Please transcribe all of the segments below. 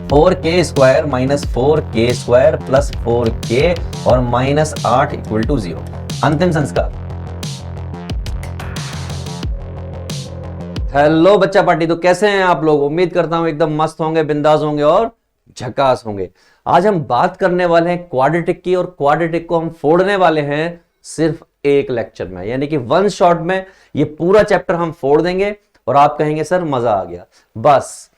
4k² minus 4k² plus 4k और minus 8 equal to 0। अंतिम संस्कार। हेलो बच्चा पार्टी, तो कैसे हैं आप लोग? उम्मीद करता हूं एकदम मस्त होंगे, बिंदास होंगे और झकास होंगे। आज हम बात करने वाले हैं क्वाड्रेटिक की, और क्वाड्रेटिक को हम फोड़ने वाले हैं सिर्फ एक लेक्चर में, यानी कि वन शॉट में ये पूरा चैप्टर हम फोड़ देंगे और आप कहेंगे सर मजा आ गया। बस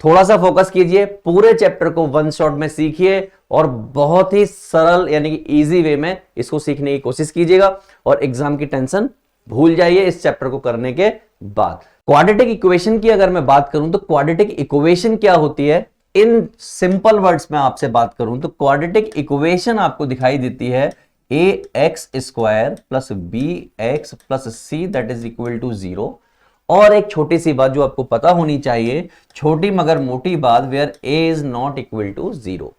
थोड़ा सा फोकस कीजिए, पूरे चैप्टर को वन शॉट में सीखिए और बहुत ही सरल यानी कि इजी वे में इसको सीखने की कोशिश कीजिएगा और एग्जाम की टेंशन भूल जाइए इस चैप्टर को करने के बाद। क्वाड्रेटिक इक्वेशन की अगर मैं बात करूं तो क्वाड्रेटिक इक्वेशन क्या होती है, इन सिंपल वर्ड्स में आपसे बात करूं तो क्वाड्रेटिक इक्वेशन आपको दिखाई देती है ax² plus bx plus c that is equal to 0। और एक छोटी सी बात जो आपको पता होनी चाहिए, छोटी मगर मोटी बात, where a is not equal to 0।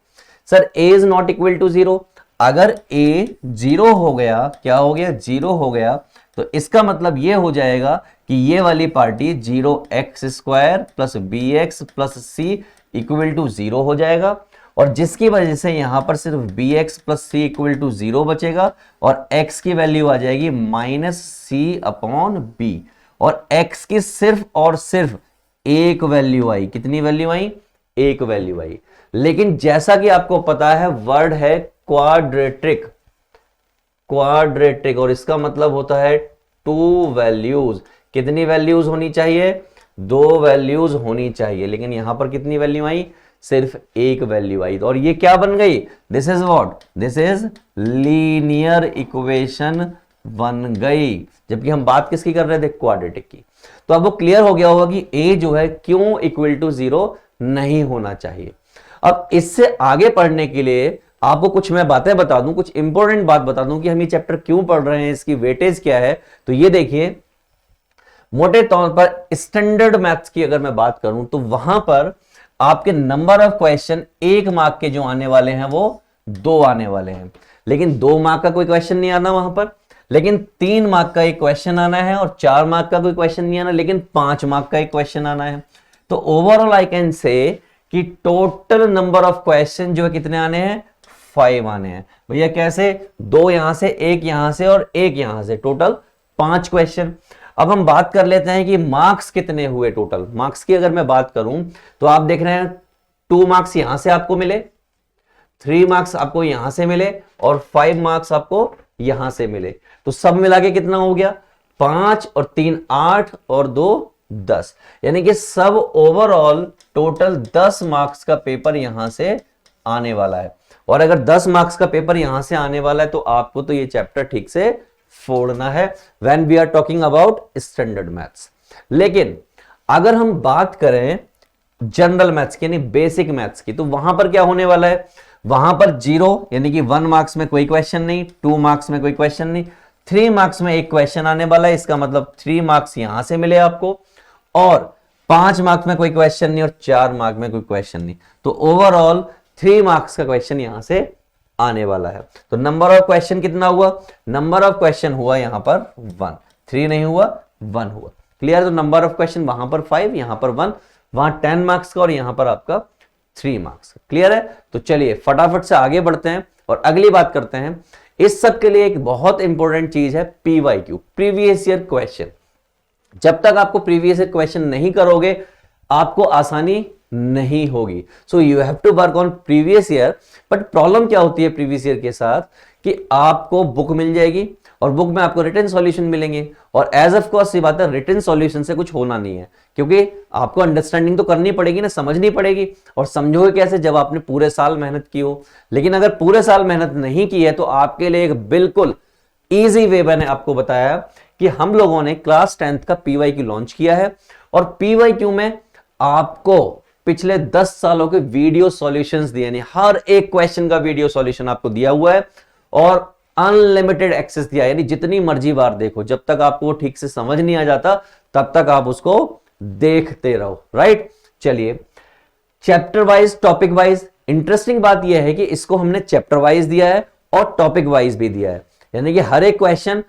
Sir a is not equal to 0, अगर a 0 हो गया, क्या हो गया? 0 हो गया, तो इसका मतलब ये हो जाएगा कि ये वाली party 0x² plus bx plus c equal to 0 हो जाएगा, और जिसकी वजह से यहां पर सिर्फ bx plus c equal to 0 बचेगा और x की वैल्यू आ जाएगी माइनस c अपॉन b, और x की सिर्फ और सिर्फ एक वैल्यू आई। कितनी वैल्यू आई? एक वैल्यू आई। लेकिन जैसा कि आपको पता है वर्ड है क्वाड्रेटिक, क्वाड्रेटिक, और इसका मतलब होता है टू वैल्यूज। कितनी वैल्यूज होनी चाहिए? दो वैल्यूज होनी चाहिए, लेकिन यहां पर कितनी वैल्यू आई? सिर्फ एक वैल्यू आई, और ये क्या बन गई? This is what? This is linear equation बन गई। जबकि हम बात किसकी कर रहे थे? क्वाड्रेटिक की। तो अब वो क्लियर हो गया होगा कि a जो है क्यों इक्वल टू 0 नहीं होना चाहिए। अब इससे आगे पढ़ने के लिए आपको कुछ मैं बातें बता दूं, कुछ इंपॉर्टेंट बात बता दूं कि हम ये चैप्टर क्यों पढ़ रहे हैं, इसकी वेटेज क्या है। तो ये देखिए, मोटे तौर पर स्टैंडर्ड मैथ्स की अगर मैं बात करूं तो वहां पर आपके नंबर ऑफ क्वेश्चन 1 मार्क के जो आने वाले हैं वो 2 आने वाले हैं, लेकिन 2 मार्क का कोई क्वेश्चन नहीं आना वहां पर, लेकिन 3 मार्क का एक क्वेश्चन आना है, और 4 मार्क का कोई क्वेश्चन नहीं आना, लेकिन 5 मार्क का एक क्वेश्चन आना है। तो ओवरऑल आई कैन से कि टोटल नंबर ऑफ क्वेश्चन जो है कितने आने हैं? 5 आने हैं। भैया कैसे? 2 यहां से, 1 यहां से और 1 यहां से, टोटल 5 क्वेश्चन। अब हम बात कर लेते हैं कि मार्क्स कितने हुए टोटल। मार्क्स की अगर मैं बात करूं तो आप देख रहे हैं 2 मार्क्स यहां से आपको मिले, 3 मार्क्स आपको यहां से मिले और 5 मार्क्स आपको यहां से मिले। तो सब मिला के कितना हो गया? 5 और 3 8 और 2 10, यानी कि सब ओवरऑल टोटल 10 मार्क्स का पेपर यहां से आने वाला है। और अगर 10 मार्क्स का पेपर यहां से आने वाला है तो आपको तो ये चैप्टर ठीक से फोड़ना है when we are talking about standard maths. लेकिन अगर हम बात करें जनरल मैथ्स की यानी बेसिक मैथ्स की, तो वहां पर क्या होने वाला है? वहां पर 0 यानी कि 1 मार्क्स में कोई क्वेश्चन नहीं, 2 मार्क्स में कोई क्वेश्चन नहीं, 3 मार्क्स में एक क्वेश्चन आने वाला है, इसका मतलब 3 मार्क्स यहां से मिले आपको, और 5 मार्क्स में कोई क्वेश्चन नहीं और 4 मार्क्स में कोई क्वेश्चन नहीं। तो ओवरऑल 3 मार्क्स का क्वेश्चन यहां से आने वाला है। तो नंबर ऑफ क्वेश्चन कितना हुआ? नंबर ऑफ क्वेश्चन हुआ यहां पर 1, 3 नहीं हुआ, 1 हुआ। क्लियर? तो नंबर ऑफ क्वेश्चन वहां पर 5, यहां पर 1, वहां 10 मार्क्स का और यहां पर आपका 3 मार्क्स। क्लियर है? तो चलिए फटाफट से आगे बढ़ते हैं और अगली बात करते हैं। इस सब के लिए एक बहुत इंपॉर्टेंट चीज है PYQ, प्रीवियस ईयर क्वेश्चन। जब तक आपको प्रीवियस ईयर क्वेश्चन नहीं करोगे आपको आसानी नहीं होगी। So you have to work on previous year. But problem क्या होती है प्रीवियस ईयर के साथ कि आपको बुक मिल जाएगी और बुक में आपको रिटन सॉल्यूशन मिलेंगे, और एज ऑफ कोर्स ये बात है रिटन सॉल्यूशन से कुछ होना नहीं है, क्योंकि आपको अंडरस्टैंडिंग तो करनी पड़ेगी ना, समझनी पड़ेगी। और समझोगे कैसे? जब आपने पूरे साल मेहनत की हो। लेकिन अगर पूरे साल मेहनत नहीं की है तो आपके लिए एक बिल्कुल ईजी वे मैंने आपको बताया कि हम लोगों ने क्लास 10th का PYQ लॉन्च किया है, और PYQ में आपको पिछले 10 सालों के वीडियो सॉल्यूशंस दिए, यानी हर एक क्वेश्चन का वीडियो सॉल्यूशन आपको दिया हुआ है, और अनलिमिटेड एक्सेस दिया, यानी जितनी मर्जी बार देखो, जब तक आपको ठीक से समझ नहीं आ जाता तब तक आप उसको देखते रहो। राइट? चलिए chapter wise, topic wise. Interesting बात यह है कि इसको हमने चैप्टर वाइज दिया है और टॉपिक वाइज भी दिया है, यानी कि हर एक क्वेश्चन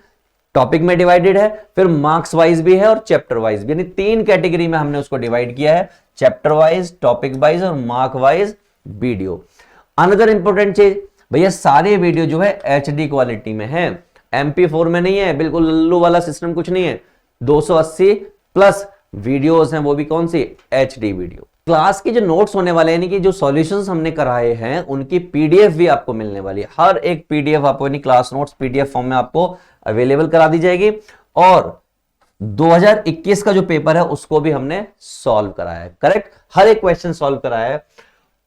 टॉपिक में डिवाइडेड है, फिर मार्क्स वाइज भी है और चैप्टर वाइज भी, यानी 3 कैटेगरी में हमने उसको डिवाइड किया है। चैप्टर वाइज, टॉपिक वाइज और mark wise video. Another important चीज भैया, सारे वीडियो जो है HD क्वालिटी में है, MP4 में नहीं है, बिल्कुल लल्लू वाला सिस्टम कुछ नहीं है। 280 प्लस वीडियोस हैं, वो भी कौन सी, HD वीडियो। क्लास के जो नोट्स होने वाले हैं, यानी कि जो सॉल्यूशंस हमने कराए हैं उनकी PDF भी आपको मिलने वाली है। हर एक PDF आपको यानी क्लास नोट्स PDF फॉर्म में आपको अवेलेबल करा दी जाएगी। और 2021 का जो पेपर है उसको भी हमने सॉल्व कराया है, करेक्ट, हर एक क्वेश्चन सॉल्व कराया है।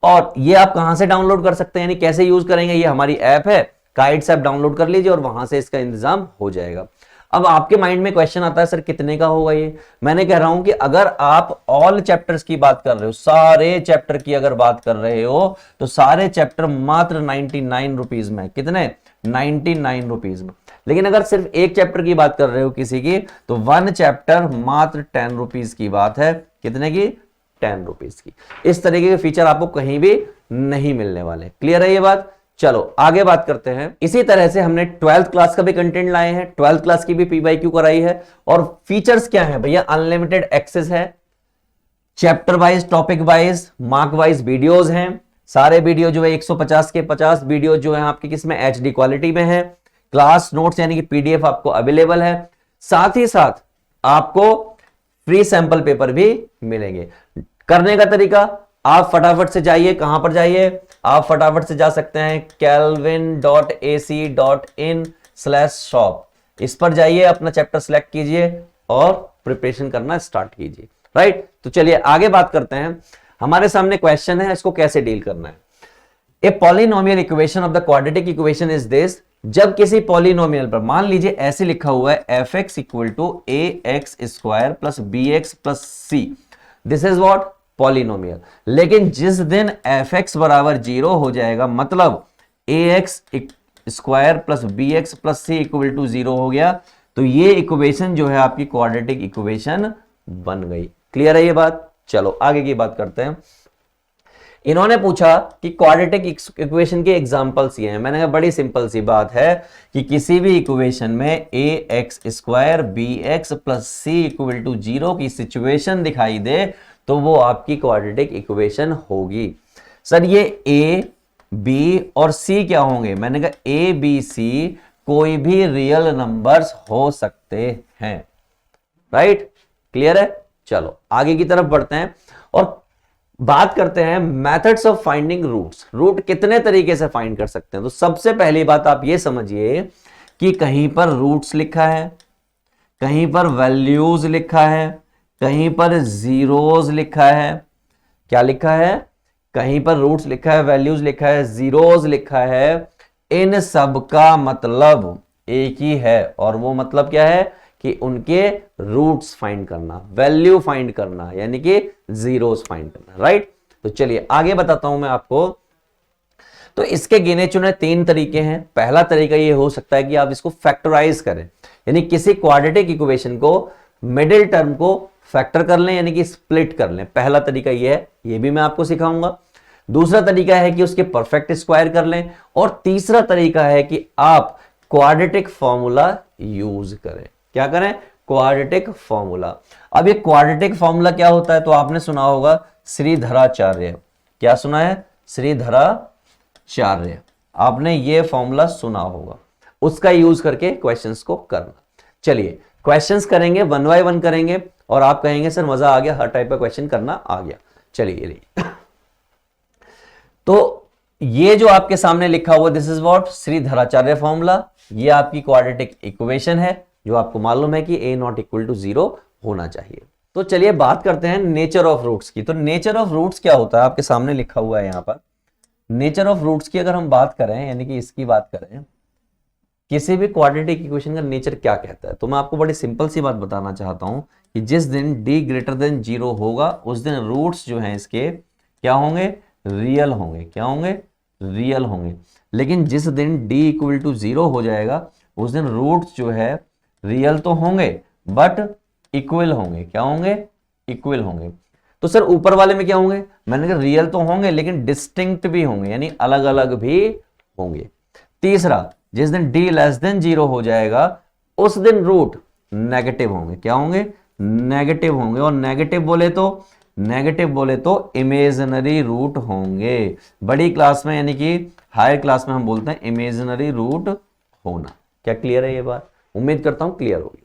और ये आप कहां से डाउनलोड कर सकते हैं, यानी कैसे यूज करेंगे, ये हमारी ऐप है काइट्स ऐप, डाउनलोड कर लीजिए और वहां से इसका इंतजाम हो जाएगा। अब आपके माइंड में क्वेश्चन आता है सर कितने का होगा ये, मैंने कह रहा हूं कि अगर आप ऑल चैप्टर्स की बात कर रहे हो, सारे चैप्टर की अगर बात कर रहे हो, तो सारे चैप्टर मात्र 99 रुपीज में, कितने, 99 रुपीज में। लेकिन अगर सिर्फ एक चैप्टर की बात कर रहे हो किसी की, तो 1 चैप्टर मात्र 10 रुपीज की बात है, कितने की, 10 रुपीज की। इस तरीके के फीचर आपको कहीं भी नहीं मिलने वाले। क्लियर है ये बात? चलो आगे बात करते हैं। इसी तरह से हमने 12th क्लास का भी कंटेंट लाए हैं, 12th क्लास की भी PYQ कराई है। और फीचर्स क्या है भैया, अनलिमिटेड एक्सेस है, chapter wise, topic wise, mark wise videos हैं। सारे वीडियो जो है 150 के 50 वीडियो जो है आपकी किसमें, HD क्वालिटी में है। क्लास नोट्स यानी कि PDF आपको अवेलेबल है। साथ ही साथ आपको फ्री सैंपल पेपर भी मिलेंगे। करने का तरीका, आप फटाफट से जाइए, कहां पर जाइए, आप फटाफट से जा सकते हैं kelvin.ac.in/shop, इस पर जाइए, अपना चैप्टर सेलेक्ट कीजिए और प्रिपरेशन करना स्टार्ट कीजिए। राइट, तो चलिए आगे बात करते हैं। हमारे सामने क्वेश्चन है, इसको कैसे डील करना है। A polynomial equation of the quadratic equation is this. जब किसी पॉलिनोमियल पर मान लीजिए ऐसे लिखा हुआ है fx = ax² + bx + c, this is what, polynomial. लेकिन जिस दिन fx = 0 हो जाएगा, मतलब ax² + bx + c = 0 हो गया, तो ये इक्वेशन जो है आपकी क्वाड्रेटिक इक्वेशन बन गई। क्लियर है ये बात? चलो आगे की बात करते हैं। इन्होंने पूछा कि क्वाड्रेटिक इक्वेशन के एग्जांपल्स ये हैं। मैंने कहा बड़ी सिंपल सी बात है कि किसी भी इक्वेशन में ax² bx + c = 0 की सिचुएशन दिखाई दे तो वो आपकी क्वाड्रेटिक इक्वेशन होगी। सर ये a, b और c क्या होंगे? मैंने कहा a, b, c कोई भी रियल नंबर्स हो सकते हैं। राइट, क्लियर है? चलो आगे की तरफ बढ़ते हैं और बात करते हैं methods of finding roots. Root कितने तरीके से फाइंड कर सकते हैं। तो सबसे पहली बात आप ये समझिए कि कहीं पर रूट्स लिखा है, कहीं पर वैल्यूज लिखा है, कहीं पर जीरोज लिखा है। क्या लिखा है? कहीं पर रूट्स लिखा है, वैल्यूज लिखा है, जीरोज लिखा है। इन सब का मतलब एक ही है, और वो मतलब क्या है कि उनके रूट्स फाइंड करना, वैल्यू फाइंड करना, यानी कि जीरोस फाइंड करना। राइट, तो चलिए आगे बताता हूं मैं आपको। तो इसके गिने चुने 3 तरीके हैं। पहला तरीका ये हो सकता है कि आप इसको फैक्टराइज करें, यानी किसी क्वाड्रेटिक इक्वेशन को मिडिल टर्म को फैक्टर कर लें, यानी कि स्प्लिट कर लें। पहला तरीका ये है, ये भी मैं आपको सिखाऊंगा। दूसरा तरीका है कि उसके परफेक्ट स्क्वायर कर लें, और तीसरा तरीका है कि आप क्वाड्रेटिक फॉर्मूला यूज करें। क्या करें? Quadratic formula. अब ये क्वाड्रेटिक फॉर्मूला क्या होता है? तो आपने सुना होगा श्रीधराचार्य। क्या सुना है? श्रीधराचार्य। आपने ये फॉर्मूला सुना होगा, उसका यूज करके क्वेश्चंस को करना। चलिए क्वेश्चंस करेंगे, 1 बाय 1 करेंगे, और आप कहेंगे सर मजा आ गया, हर टाइप का क्वेश्चन करना आ गया। चलिए तो ये जो आपके सामने लिखा हुआ this is what, Shridharacharya formula. ये आपकी क्वाड्रेटिक इक्वेशन है जो आपको मालूम है कि a ≠ 0 होना चाहिए। तो चलिए बात करते हैं नेचर ऑफ रूट्स की। तो नेचर ऑफ रूट्स क्या होता है? आपके सामने लिखा हुआ है यहां पर। नेचर ऑफ रूट्स की अगर हम बात करें, यानी कि इसकी बात करें, किसी भी क्वाड्रेटिक इक्वेशन का नेचर क्या कहता है, तो मैं आपको बड़ी सिंपल सी बात बताना चाहता हूं कि जिस दिन d > 0 होगा उस दिन रूट्स जो हैं इसके क्या होंगे? रियल होंगे। क्या होंगे? रियल होंगे। लेकिन जिस दिन d = 0 हो जाएगा उस दिन रूट्स जो है रियल तो होंगे बट इक्वल होंगे। क्या होंगे? इक्वल होंगे। तो सर ऊपर वाले में क्या होंगे? मैंने कहा रियल तो होंगे लेकिन डिस्टिंक्ट भी होंगे, यानी अलग अलग भी होंगे। तीसरा, जिस दिन d < 0 हो जाएगा उस दिन रूट नेगेटिव होंगे। क्या होंगे? नेगेटिव होंगे। और नेगेटिव बोले तो नेगेटिव बोले तो इमेजिनरी रूट होंगे। बड़ी क्लास में यानी कि हायर क्लास में हम बोलते हैं इमेजिनरी रूट होना। क्या क्लियर है ये बात? उम्मीद करता हूं क्लियर होगी।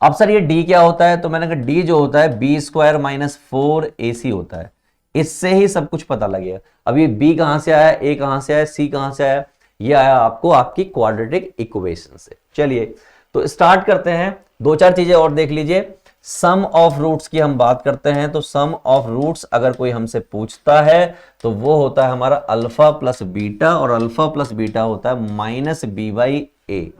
अब सर ये डी क्या होता है? तो मैंने कहा डी जो होता है बी स्क्वायर माइनस 4ac होता है। इससे ही सब कुछ पता लगेगा। अब ये बी कहां से आया, ए कहां से आया, सी कहां से आया? ये आया आपको आपकी क्वाड्रेटिक इक्वेशन से। चलिए तो स्टार्ट करते हैं। दो चार चीजें और देख लीजिए। सम ऑफ रूट्स की हम बात करते हैं तो सम ऑफ रूट्स अगर कोई हमसे पूछता है तो वो होता है हमारा अल्फा प्लस बीटा, और अल्फा प्लस बीटा होता है माइनस बी बाई ए।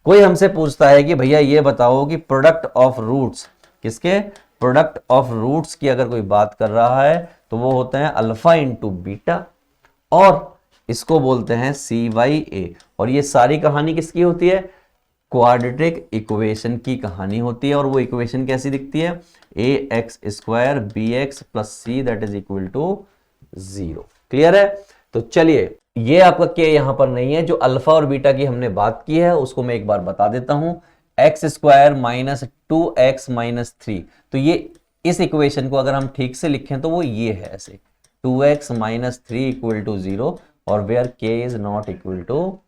कोई हमसे पूछता है कि भैया ये बताओ कि प्रोडक्ट ऑफ रूट्स, किसके? प्रोडक्ट ऑफ रूट्स की अगर कोई बात कर रहा है तो वो होते हैं अल्फा इंटू बीटा, और इसको बोलते हैं सी बाई ए। और ये सारी कहानी किसकी होती है? क्वाड्रेटिक इक्वेशन की कहानी होती है। और वो इक्वेशन कैसी दिखती है? A x square b x plus c that is equal to 0। Clear है? तो चलिए ये आपका के यहां पर नहीं है। जो अल्फा और बीटा की हमने बात की है उसको मैं एक बार बता देता हूं। X square minus 2x minus 3, तो ये इस इक्वेशन को अगर हम ठीक से लिखें तो वो ये है ऐसे 2x माइनस 3 इक्वल टू 0 और where k is not equal to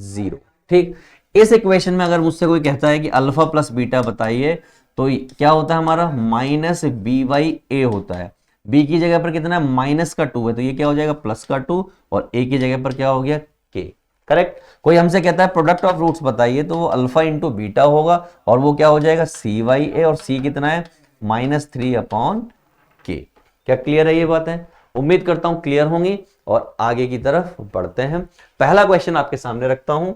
0। ठीक, इस इक्वेशन में अगर मुझसे कोई कहता है कि अल्फा प्लस बीटा बताइए तो क्या होता है हमारा? माइनस बी बाई ए होता है। b की जगह पर कितना है? माइनस का 2 है तो ये क्या हो जाएगा? प्लस का 2, और a की जगह पर क्या हो गया? k। करेक्ट। कोई हमसे कहता है प्रोडक्ट ऑफ रूट्स बताइए तो वो अल्फा इंटू बीटा होगा, और वो क्या हो जाएगा? सी बाई ए, और c कितना है? Minus 3 upon k। क्या क्लियर है ये बात है? उम्मीद करता हूं क्लियर होंगी। और आगे की तरफ बढ़ते हैं। पहला क्वेश्चन आपके सामने रखता हूं।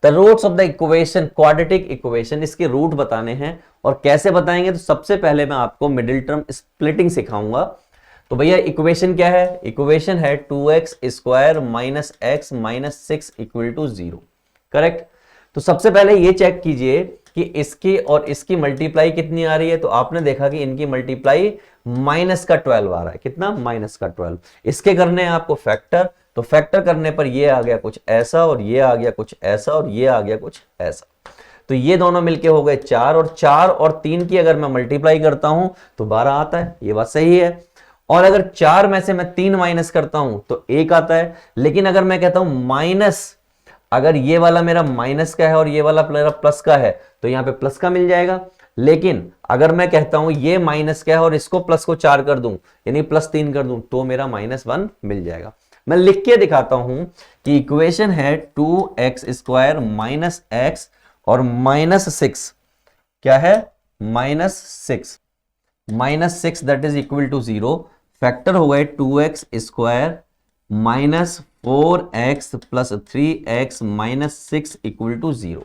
The roots of the equation, quadratic equation, इसके रूट बताने हैं। और कैसे बताएंगे? तो सबसे पहले मैं आपको मिडिल टर्म स्प्लिटिंग सिखाऊंगा। तो भैया इक्वेशन क्या है? इक्वेशन है 2x square minus x minus 6 equal to 0। Correct. तो सबसे पहले ये चेक कीजिए कि इसकी और इसकी मल्टीप्लाई कितनी आ रही है। तो आपने देखा कि इनकी मल्टीप्लाई माइनस का 12 आ रहा है। कितना? माइनस का 12। इसके करने हैं आपको फैक्टर, तो फैक्टर करने पर ये आ गया कुछ ऐसा, और ये आ गया कुछ ऐसा, और ये आ गया कुछ ऐसा। तो ये दोनों मिलके हो गए 4, और 4 और 3 की अगर मैं मल्टीप्लाई करता हूं तो 12 आता है। ये बात सही है। और अगर 4 में से मैं 3 माइनस करता हूं तो 1 आता है। लेकिन अगर मैं कहता हूं माइनस, अगर ये वाला मेरा माइनस का है और ये वाला मेरा प्लस का है तो यहां पे प्लस का मिल जाएगा। लेकिन अगर मैं कहता हूं ये माइनस का है और इसको प्लस को 4 कर दूं, यानी प्लस 3 कर दूं, तो मेरा -1 मिल जाएगा। मैं लिख के दिखाता हूं कि इक्वेशन है 2x स्क्वायर माइनस एक्स और -6 क्या है? -6 that is equal to 0। Factor हो गए 2x square minus 4x plus 3x minus 6 equal to 0।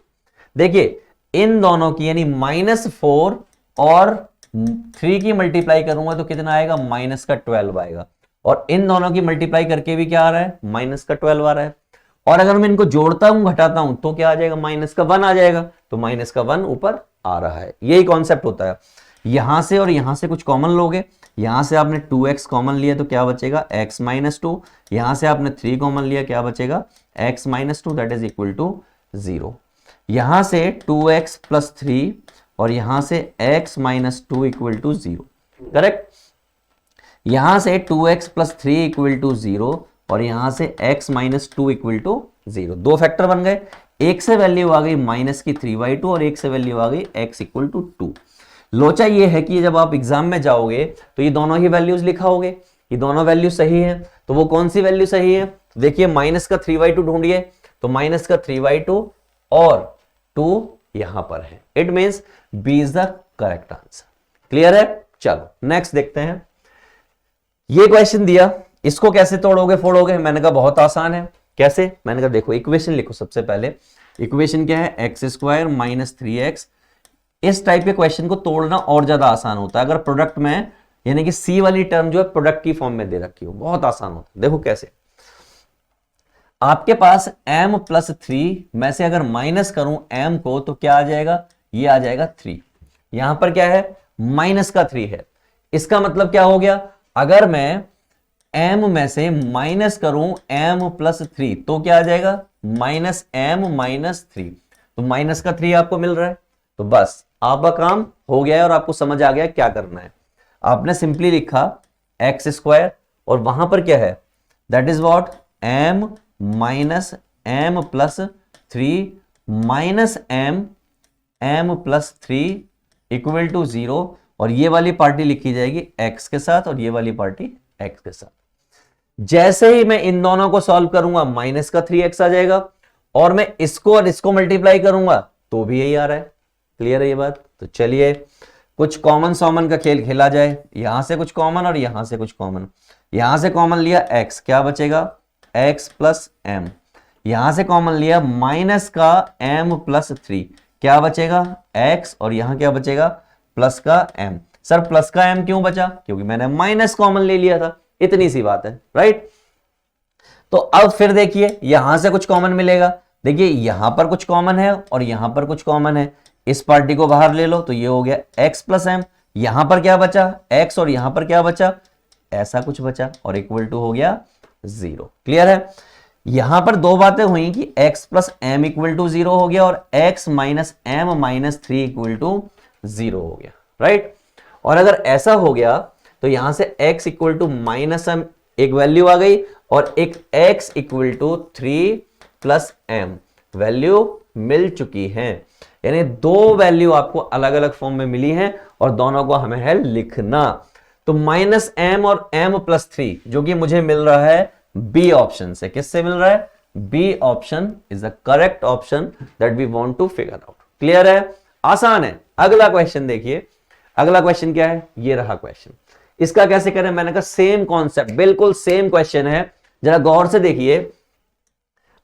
देखिए इन दोनों की यानी -4 और 3 की मल्टीप्लाई करूंगा तो कितना आएगा? माइनस का 12 आएगा। और इन दोनों की मल्टीप्लाई करके भी क्या आ रहा है? माइनस का 12 आ रहा है। और अगर मैं इनको जोड़ता हूं घटाता हूं तो क्या आ जाएगा? माइनस का 1 आ जाएगा। तो माइनस का 1 ऊपर आ रहा है। यही कॉन्सेप्ट होता है। यहां से और यहां से कुछ कॉमन लोगे। यहां से आपने 2x कॉमन लिया तो क्या बचेगा? x minus 2। यहां से आपने 3 कॉमन लिया, क्या बचेगा? x minus 2 that is equal to 0। यहां से 2x प्लस 3 और यहां से x minus 2 equal to 0। Correct. यहां से 2x प्लस 3 इक्वल टू 0 और यहां से x माइनस 2 इक्वल टू 0। दो फैक्टर बन गए। एक से वैल्यू आ गई माइनस की 3/2 और एक से वैल्यू आ गई x इक्वल टू 2। लोचा ये है कि जब आप एग्जाम में जाओगे तो ये दोनों ही वैल्यूज लिखाओगे, ये दोनों वैल्यू सही है। तो वो कौन सी वैल्यू सही है? तो देखिए माइनस का 3/2 ढूंढिए, तो माइनस का 3/2 और 2 यहां पर है। It means B is the correct answer. Clear है? चलो नेक्स्ट देखते हैं। ये क्वेश्चन दिया, इसको कैसे तोड़ोगे फोड़ोगे? मैंने कहा बहुत आसान है। कैसे? मैंने कहा देखो इक्वेशन लिखो। सबसे पहले इक्वेशन क्या है? X square minus 3x। इस टाइप के क्वेश्चन को तोड़ना और ज्यादा आसान होता है अगर प्रोडक्ट में यानी कि सी वाली टर्म जो है प्रोडक्ट की फॉर्म में दे रखी हो, बहुत आसान होता है। देखो कैसे, आपके पास m प्लस 3 में से अगर माइनस करूं m को तो क्या आ जाएगा? ये आ जाएगा 3। यहां पर क्या है? माइनस का 3 है। इसका मतलब क्या हो गया? अगर मैं m में से माइनस करूं m प्लस 3 तो क्या आ जाएगा? Minus m minus 3। तो माइनस का 3 आपको मिल रहा है। तो बस आपका काम हो गया है और आपको समझ आ गया क्या करना है। आपने सिंपली लिखा एक्स स्क्वायर और वहां पर क्या है, that is what, m minus m plus 3 minus m plus 3 equal to 0, और ये वाली पार्टी लिखी जाएगी x के साथ और ये वाली पार्टी x के साथ। जैसे ही मैं इन दोनों को सॉल्व करूंगा माइनस का 3x आ जाएगा, और मैं इसको और इसको मल्टीप्लाई करूंगा तो भी यही आ रहा है। क्लियर है ये बात? तो चलिए कुछ कॉमन सॉमन का खेल खेला जाए, यहां से कुछ कॉमन और यहां से कुछ कॉमन। यहां से कॉमन लिया x, क्या बचेगा, x प्लस m। यहां से कॉमन लिया माइनस का m प्लस 3, क्या बचेगा, x, और यहां क्या बचेगा, प्लस का m। सर प्लस का m क्यों बचा, क्योंकि मैंने माइनस कॉमन ले लिया था, इतनी सी बात है, राइट। तो अब फिर देखिए यहां से कुछ कॉमन मिलेगा, देखिए यहां पर कुछ कॉमन है और यहां पर कुछ कॉमन है, इस पार्टी को बाहर ले लो तो ये हो गया x प्लस m। यहां पर क्या बचा, x, और यहां पर क्या बचा, ऐसा कुछ बचा, और इक्वल टू हो गया 0। क्लियर है? यहां पर दो बातें हुई कि x plus m equal to 0 हो गया और x minus m minus 3 equal to 0 हो गया, राइट। और अगर ऐसा हो गया तो यहां से x equal to minus m एक वैल्यू आ गई और एक x equal to 3 plus m value मिल चुकी है। यानी दो वैल्यू आपको अलग अलग फॉर्म में मिली हैं और दोनों को हमें है लिखना। तो माइनस m और m प्लस 3 जो कि मुझे मिल रहा है बी ऑप्शन से। किससे मिल रहा है? B option is the correct option that we want to figure out. Clear है? आसान है। अगला क्वेश्चन देखिए, अगला क्वेश्चन क्या है, ये रहा क्वेश्चन। इसका कैसे करें, मैंने कहा सेम कॉन्सेप्ट, बिल्कुल सेम क्वेश्चन है। जरा गौर से देखिए,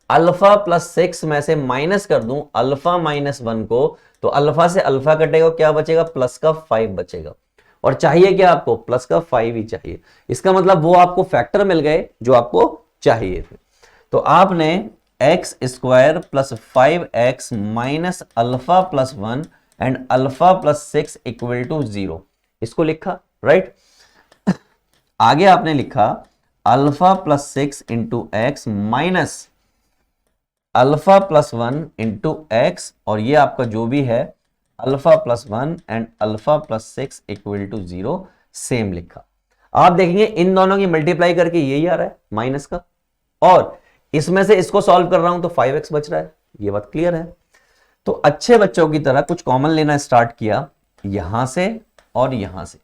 अल्फा प्लस 6 में से माइनस कर दूं अल्फा माइनस 1 को, तो अल्फा से अल्फा कटेगा, क्या बचेगा, प्लस का 5 बचेगा। और चाहिए क्या आपको, प्लस का 5 ही चाहिए। इसका मतलब वो आपको फैक्टर मिल गए जो आपको चाहिए थे। तो आपने x square plus 5x minus alpha plus 1 and alpha plus 6 equal to 0 इसको लिखा, राइट। आगे आपने लिखा alpha plus 6 into x minus alpha plus 1 into x, और ये आपका जो भी है alpha plus 1 and alpha plus 6 equal to 0 same लिखा। आप देखेंगे इन दोनों की मल्टीप्लाई करके यही आ रहा है माइनस का, और इसमें से इसको सॉल्व कर रहा हूं तो 5x बच रहा है। ये बात क्लियर है? तो अच्छे बच्चों की तरह कुछ कॉमन लेना स्टार्ट किया, यहां से और यहां से।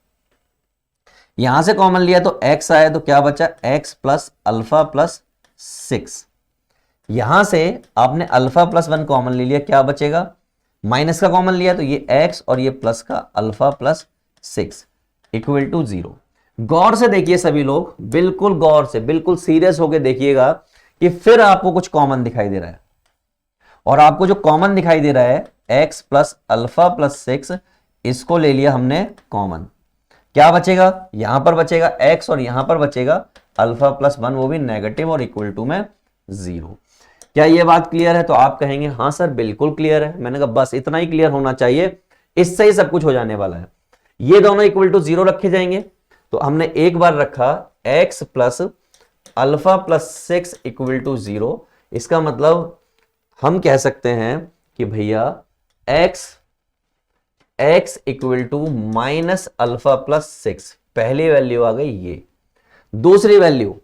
यहां से कॉमन लिया तो x आया, तो क्या बचा, x प्लस अल्फा प्लस 6। यहां से आपने अल्फा प्लस 1 कॉमन ले लिया, क्या बचेगा, माइनस का कॉमन लिया तो ये x और ये प्लस का अल्फा प्लस 6 इक्वल टू 0। गौर से देखिए सभी लोग, बिल्कुल गौर से, बिल्कुल सीरियस होकर देखिएगा कि फिर आपको कुछ कॉमन दिखाई दे रहा है, और आपको जो कॉमन दिखाई दे रहा है x प्लस अल्फा प्लस 6, इसको ले लिया हमने कॉमन, क्या बचेगा, यहां पर बचेगा x और यहां पर बचेगा अल्फा प्लस 1, वो भी नेगेटिव और इक्वल टू में 0। क्या ये बात क्लियर है? तो आप कहेंगे हाँ सर बिल्कुल क्लियर है। मैंने कहा बस इतना ही क्लियर होना चाहिए, इससे ही सब कुछ हो जाने वाला है। ये दोनों इक्वल टू 0 रखे जाएंगे, तो हमने एक बार रखा x plus alpha plus 6 equal to 0। इसका मतलब हम कह सकते हैं कि भैया x equal to minus alpha plus 6, पहली वैल्यू आ गई ये। दूसरी value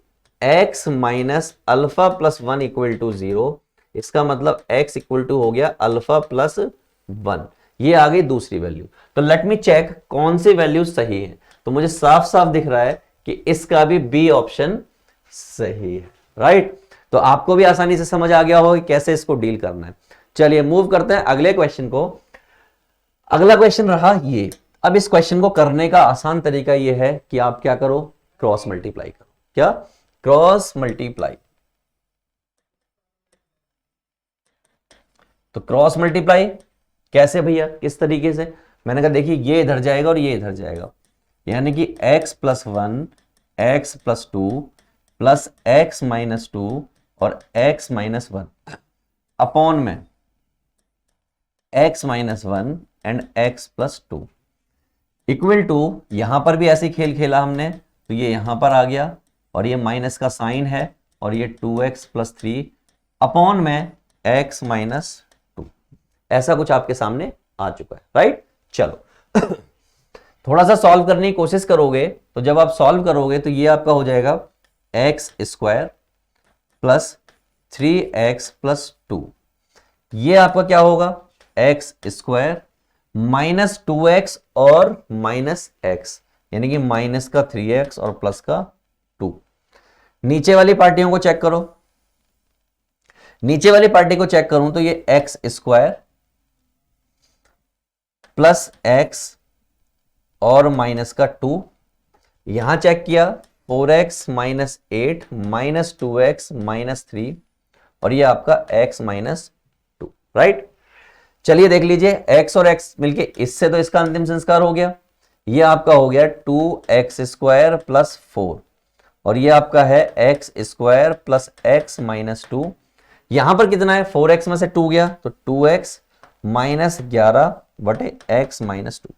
x minus alpha plus 1 equal to 0, इसका मतलब x इक्वल टू हो गया अल्फा प्लस 1, ये आ गई दूसरी वैल्यू। तो लेट मी चेक कौन सी वैल्यू सही है। तो मुझे साफ साफ दिख रहा है कि इसका भी बी ऑप्शन सही है, राइट। तो आपको भी आसानी से समझ आ गया होगा कि कैसे इसको डील करना है। चलिए मूव करते हैं अगले क्वेश्चन को। अगला क्वेश्चन रहा ये। अब इस क्वेश्चन को करने का आसान तरीका ये है कि आप क्या करो, क्रॉस मल्टीप्लाई करो। क्या? Cross multiply. तो क्रॉस मल्टीप्लाई कैसे भैया, किस तरीके से? मैंने कहा देखिए ये इधर जाएगा और ये इधर जाएगा, यानी कि x plus 1 x plus 2 plus x minus 2 और x माइनस 1 अपॉन में x minus 1 and x plus 2 equal to, यहां पर भी ऐसे खेल खेला हमने, तो ये यहां पर आ गया और ये माइनस का साइन है और ये 2x प्लस 3 अपॉन में x माइनस 2, ऐसा कुछ आपके सामने आ चुका है, राइट। चलो थोड़ा सा सॉल्व करने की कोशिश करोगे तो जब आप सॉल्व करोगे तो ये आपका हो जाएगा x square plus 3x plus 2, ये आपका क्या होगा एक्स स्क्वायर माइनस 2x और माइनस x, यानी कि माइनस का 3x और प्लस का 2। नीचे वाली पार्टियों को चेक करो, नीचे वाली पार्टी को चेक करूं तो ये एक्स स्क्वायर प्लस एक्स और माइनस का 2, यहां चेक किया 4x minus 8 minus 2x minus 3 और ये आपका x माइनस 2, राइट। चलिए देख लीजिए x और x मिलके इससे तो इसका अंतिम संस्कार हो गया, ये आपका हो गया 2x स्क्वायर प्लस 4 और ये आपका है x square plus x minus 2। यहां पर कितना है 4x में से 2 गया तो 2x माइनस 11 बटे x माइनस 2।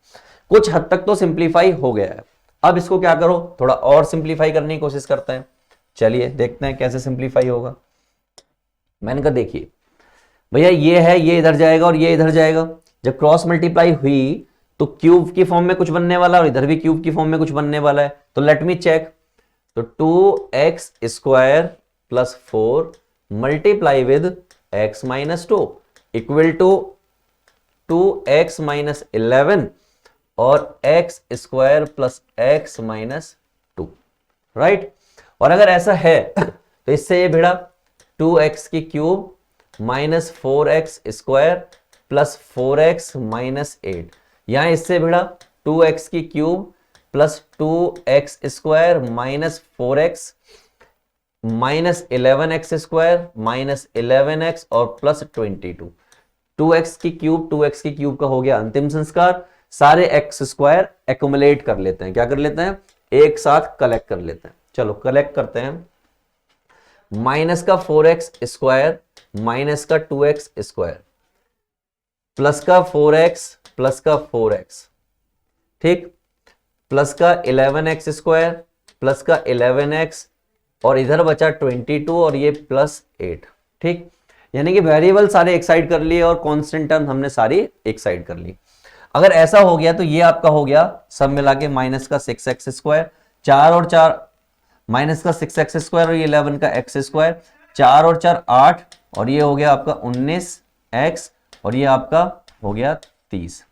कुछ हद तक तो सिंप्लीफाई हो गया है। अब इसको क्या करो, थोड़ा और सिंप्लीफाई करने की कोशिश करते हैं। चलिए देखते हैं कैसे सिंप्लीफाई होगा। मैंने कहा देखिए भैया ये है, ये इधर जाएगा और ये इधर जाएगा, जब क्रॉस मल्टीप्लाई हुई तो क्यूब की फॉर्म में कुछ बनने वाला है और इधर भी क्यूब की फॉर्म में कुछ बनने वाला है, तो लेट मी चेक। तो 2x square plus 4 multiply with x minus 2 equal to 2x minus 11 और x square plus x minus 2, right. और अगर ऐसा है तो इससे ये भिड़ा 2x की cube minus 4x square plus 4x minus 8, यहां इससे भिड़ा 2x की cube plus 2x square minus 4x minus 11x square minus 11x और प्लस 22। 2x की क्यूब का हो गया अंतिम संस्कार। सारे x स्क्वायर एक्युमुलेट कर लेते हैं, क्या कर लेते हैं, एक साथ कलेक्ट कर लेते हैं। चलो कलेक्ट करते हैं। माइनस का 4x स्क्वायर माइनस का 2x स्क्वायर प्लस का 4x प्लस का 4x, ठीक, प्लस का 11x स्क्वायर प्लस का 11x और इधर बचा 22 और ये प्लस 8, ठीक। यानी कि वेरिएबल सारे एक साइड कर लिए और कांस्टेंट टर्म हमने सारी एक साइड कर ली। अगर ऐसा हो गया तो ये आपका हो गया सब मिला के माइनस का 6x स्क्वायर, 4 और 4 माइनस का 6x स्क्वायर और ये 11 का x स्क्वायर, 4 और 4 8 और ये हो गया आपका 19x और ये आपका हो गया 30।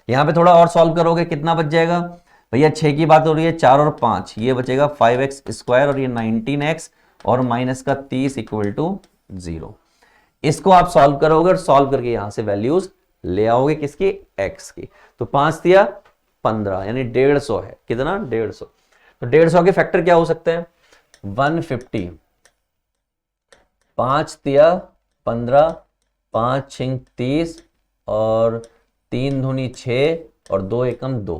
यहां पे थोड़ा और सॉल्व करोगे कितना बच जाएगा भैया, 6 की बात हो रही है, 4 और 5 ये बचेगा 5x स्क्वायर और ये 19x और माइनस का 30 इक्वल टू 0। इसको आप सॉल्व करोगे और सॉल्व करके यहां से वैल्यूज ले आओगे किसकी, x की। तो 5 दिया 15 यानी 150 है, कितना 150। तो 150 के फैक्टर क्या हो सकते हैं 150, 5 दिया 15, 5 6 30 और 3 दूनी 6 और 2 एकम 2,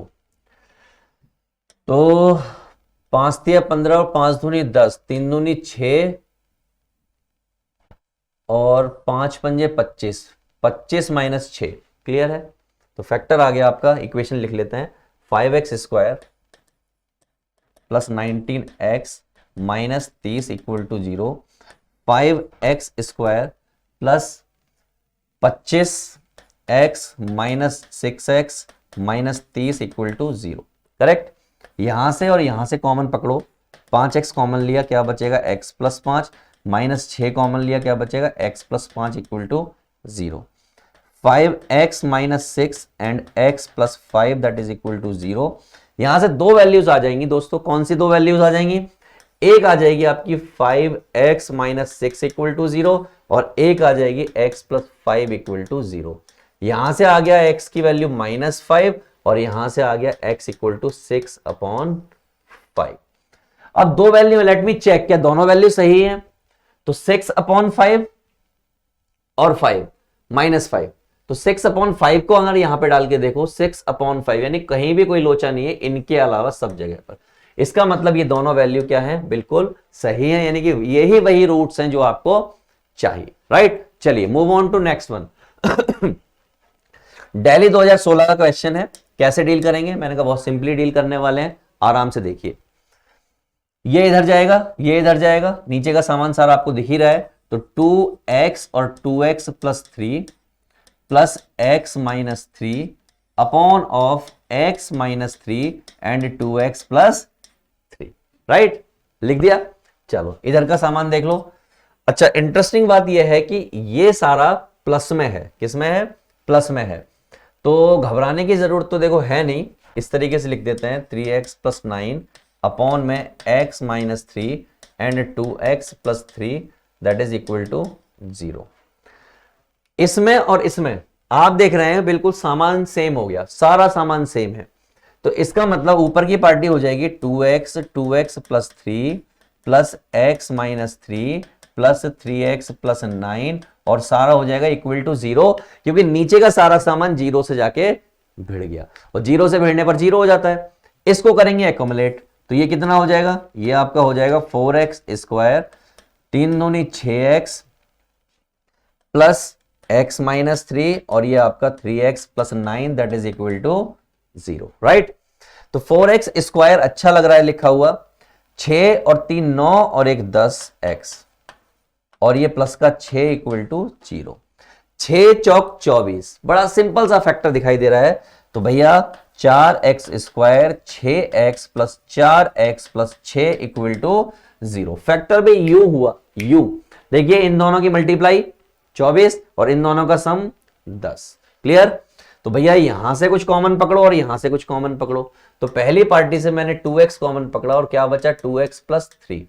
तो 5 दिया 15 और 5 दूनी 10, 3 दूनी 6 और 5 पंजे 25, 25 माइनस 6, क्लियर है। तो फैक्टर आ गया आपका, इक्वेशन लिख लेते हैं 5x square plus 19x minus 30 equal to 0, 5x square plus 25x minus 6x minus 30 equal to 0, correct. यहां से और यहां से कॉमन पकड़ो, 5x कॉमन लिया क्या बचेगा x प्लस 5 माइनस 6 कॉमन लिया क्या बचेगा x plus 5 equal to 0, 5x minus 6 and x plus 5 that is equal to 0। यहां से दो वैल्यूज आ जाएंगी दोस्तों, कौन सी दो वैल्यूज आ जाएंगी, एक आ जाएगी आपकी 5x माइनस 6 इक्वल टू 0 और एक आ जाएगी x प्लस 5 इक्वल टू 0। यहां से आ गया x की वैल्यू माइनस 5 और यहां से आ गया x इक्वल टू 6 अपॉन 5। अब दो वैल्यू, लेट मी चेक क्या दोनों वैल्यू सही है। तो 6 अपॉन 5 और 5 माइनस 5, तो 6 अपॉन 5 को अगर यहां पे डाल के देखो 6 अपॉन 5 यानी कहीं भी कोई लोचा नहीं है, इनके अलावा सब जगह पर। इसका मतलब ये दोनों वैल्यू क्या है, बिल्कुल सही है, यानी कि यही वही रूट्स हैं जो आपको चाहिए, राइट। चलिए move on to next one. Delhi 2016 का क्वेश्चन है, कैसे डील करेंगे, मैंने कहा बहुत सिंपली डील करने वाले हैं, आराम से देखिए। ये इधर जाएगा, ये इधर जाएगा, नीचे का सामान सारा आपको दिख ही रहा है, तो 2x और 2x plus 3 plus x minus 3 upon of x minus 3 and 2x plus 3, right, लिख दिया। चलो इधर का सामान देख लो। अच्छा, इंटरेस्टिंग बात यह है कि ये सारा प्लस में है। किस में है? प्लस में है। तो घबराने की जरूरत तो देखो है नहीं। इस तरीके से लिख देते हैं 3x प्लस 9 अपॉन में x minus 3 and 2x plus 3 that is equal to 0। इसमें और इसमें आप देख रहे हैं बिल्कुल सामान सेम हो गया, सारा सामान सेम है। तो इसका मतलब ऊपर की पार्टी हो जाएगी 2x plus 3 plus x minus 3 plus 3x plus 9 और सारा हो जाएगा इक्वल टू 0, क्योंकि नीचे का सारा सामान 0 से जाके भिड़ गया और 0 से भिड़ने पर 0 हो जाता है। इसको करेंगे एक्यूमुलेट, तो ये कितना हो जाएगा? ये आपका हो जाएगा 4x स्क्वायर 3 दूनी 6x प्लस x माइनस 3 और ये आपका 3x plus 9 that is equal to 0, right. तो 4x स्क्वायर अच्छा लग रहा है लिखा हुआ, 6 और 3 9 और एक 10x और ये प्लस का 6 इक्वल टू 0। 6 चौक 24, बड़ा सिंपल सा फैक्टर दिखाई दे रहा है। तो भैया 4x square 6x plus 4x plus 6 equal to 0। Factor भी u हुआ, u देखिए इन दोनों की मल्टीप्लाई 24 और इन दोनों का सम 10। क्लियर? तो भैया यहां से कुछ कॉमन पकड़ो और यहां से कुछ कॉमन पकड़ो। तो पहली पार्टी से मैंने 2x कॉमन पकड़ा और क्या बचा? 2x plus 3।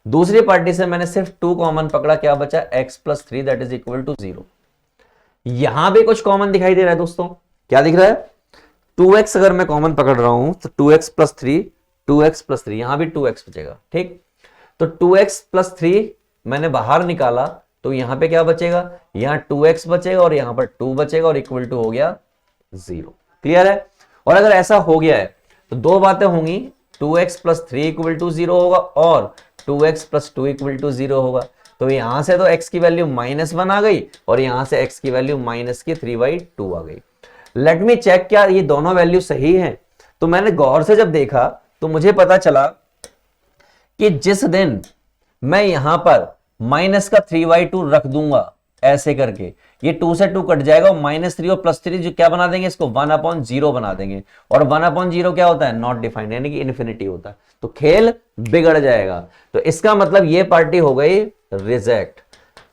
दूसरी पार्टी से मैंने सिर्फ 2 कॉमन पकड़ा, क्या बचा? x plus 3 that is equal to 0। यहां भी कुछ कॉमन दिखाई दे रहा है दोस्तों, क्या दिख रहा है? 2x अगर मैं कॉमन पकड़ रहा हूं तो 2x प्लस 3, 2x प्लस 3, यहां भी 2x बचेगा, ठीक। तो 2x प्लस 3 मैंने बाहर निकाला तो यहां पे क्या बचेगा? यहां 2x बचेगा और यहां पर 2 बचेगा और इक्वल टू हो गया 0। क्लियर है? और अगर ऐसा हो गया है तो दो बातें होंगी, 2x प्लस 3 इक्वल टू 0 होगा और 2x प्लस 2 इक्वल टू 0 होगा। तो यहां से तो x की वैल्यू -1 आ गई और यहां से x की वैल्यू -3/2 आ गई। लेट मी चेक, क्या ये दोनों वैल्यू सही हैं? तो मैंने गौर से जब देखा तो मुझे पता चला कि जिस दिन मैं यहां पर माइनस का 3/2 रख दूंगा ऐसे करके, ये 2 से 2 कट जाएगा और -3 और +3 जो क्या बना देंगे? इसको 1/0 बना देंगे और 1/0 क्या होता है? नॉट डिफाइंड, यानी कि इन्फिनिटी होता है। तो खेल बिगड़ जाएगा। तो इसका मतलब ये पार्टी हो गई रिजेक्ट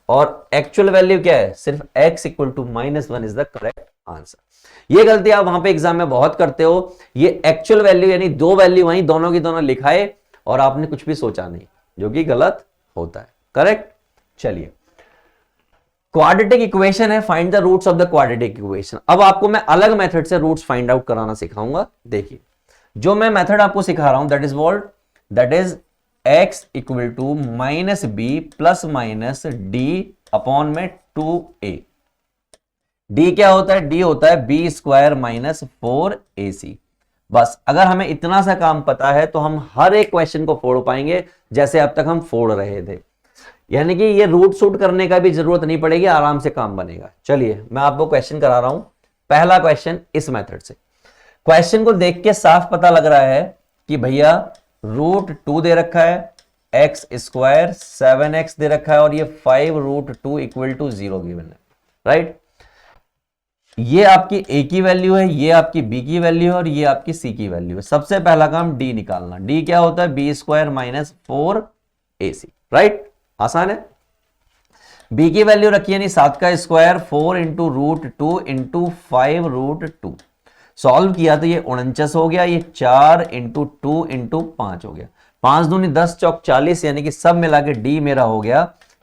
और एक्चुअल वैल्यू क्या है? सिर्फ x equal to -1 is the correct answer. ये गलती आप वहां पे एग्जाम में बहुत करते हो। ये एक्चुअल वैल्यू यानी दो वैल्यू वहीं दोनों की दोनों लिखाए और आपने कुछ भी सोचा नहीं, जो कि गलत होता है। करेक्ट? चलिए, क्वाड्रेटिक इक्वेशन है, find the roots of the quadratic equation. अब आपको मैं अलग मेथड से रूट्स फाइंड आउट कराना सिखाऊंगा। देखिए, जो मैं मेथड आपको सिखा रहा हूं that is x equal to -b plus minus d upon में 2a। d क्या होता है? d होता है b स्क्वायर माइनस 4ac। बस अगर हमें इतना सा काम पता है तो हम हर एक क्वेश्चन को फोड़ पाएंगे जैसे अब तक हम फोड़ रहे थे। यानी कि ये रूट शूट करने का भी जरूरत नहीं पड़ेगी, आराम से काम बनेगा। चलिए मैं आपको क्वेश्चन करा रहा हूं। पहला क्वेश्चन इस मेथड से। क्वेश्चन को देख के साफ पता लग रहा है कि भैया √2 दे रखा है, x स्क्वायर 7x दे रखा है और ये 5√2 इक्वल टू 0 गिवन है, राइट। ये आपकी a की वैल्यू है, ये आपकी b की वैल्यू है और ये आपकी c की वैल्यू है। सबसे पहला काम d निकालना। d क्या होता है? b square minus 4ac, right. आसान है। b की वैल्यू रखी यानी 7 का स्क्वायर 4 इंटू √2 इंटू 5√2। सॉल्व किया तो ये 49 हो गया, ये 4 इंटू 2 इंटू 5 हो गया। 5 दूनी 10 चौक 40, यानी कि सब मिला के d मेरा हो गया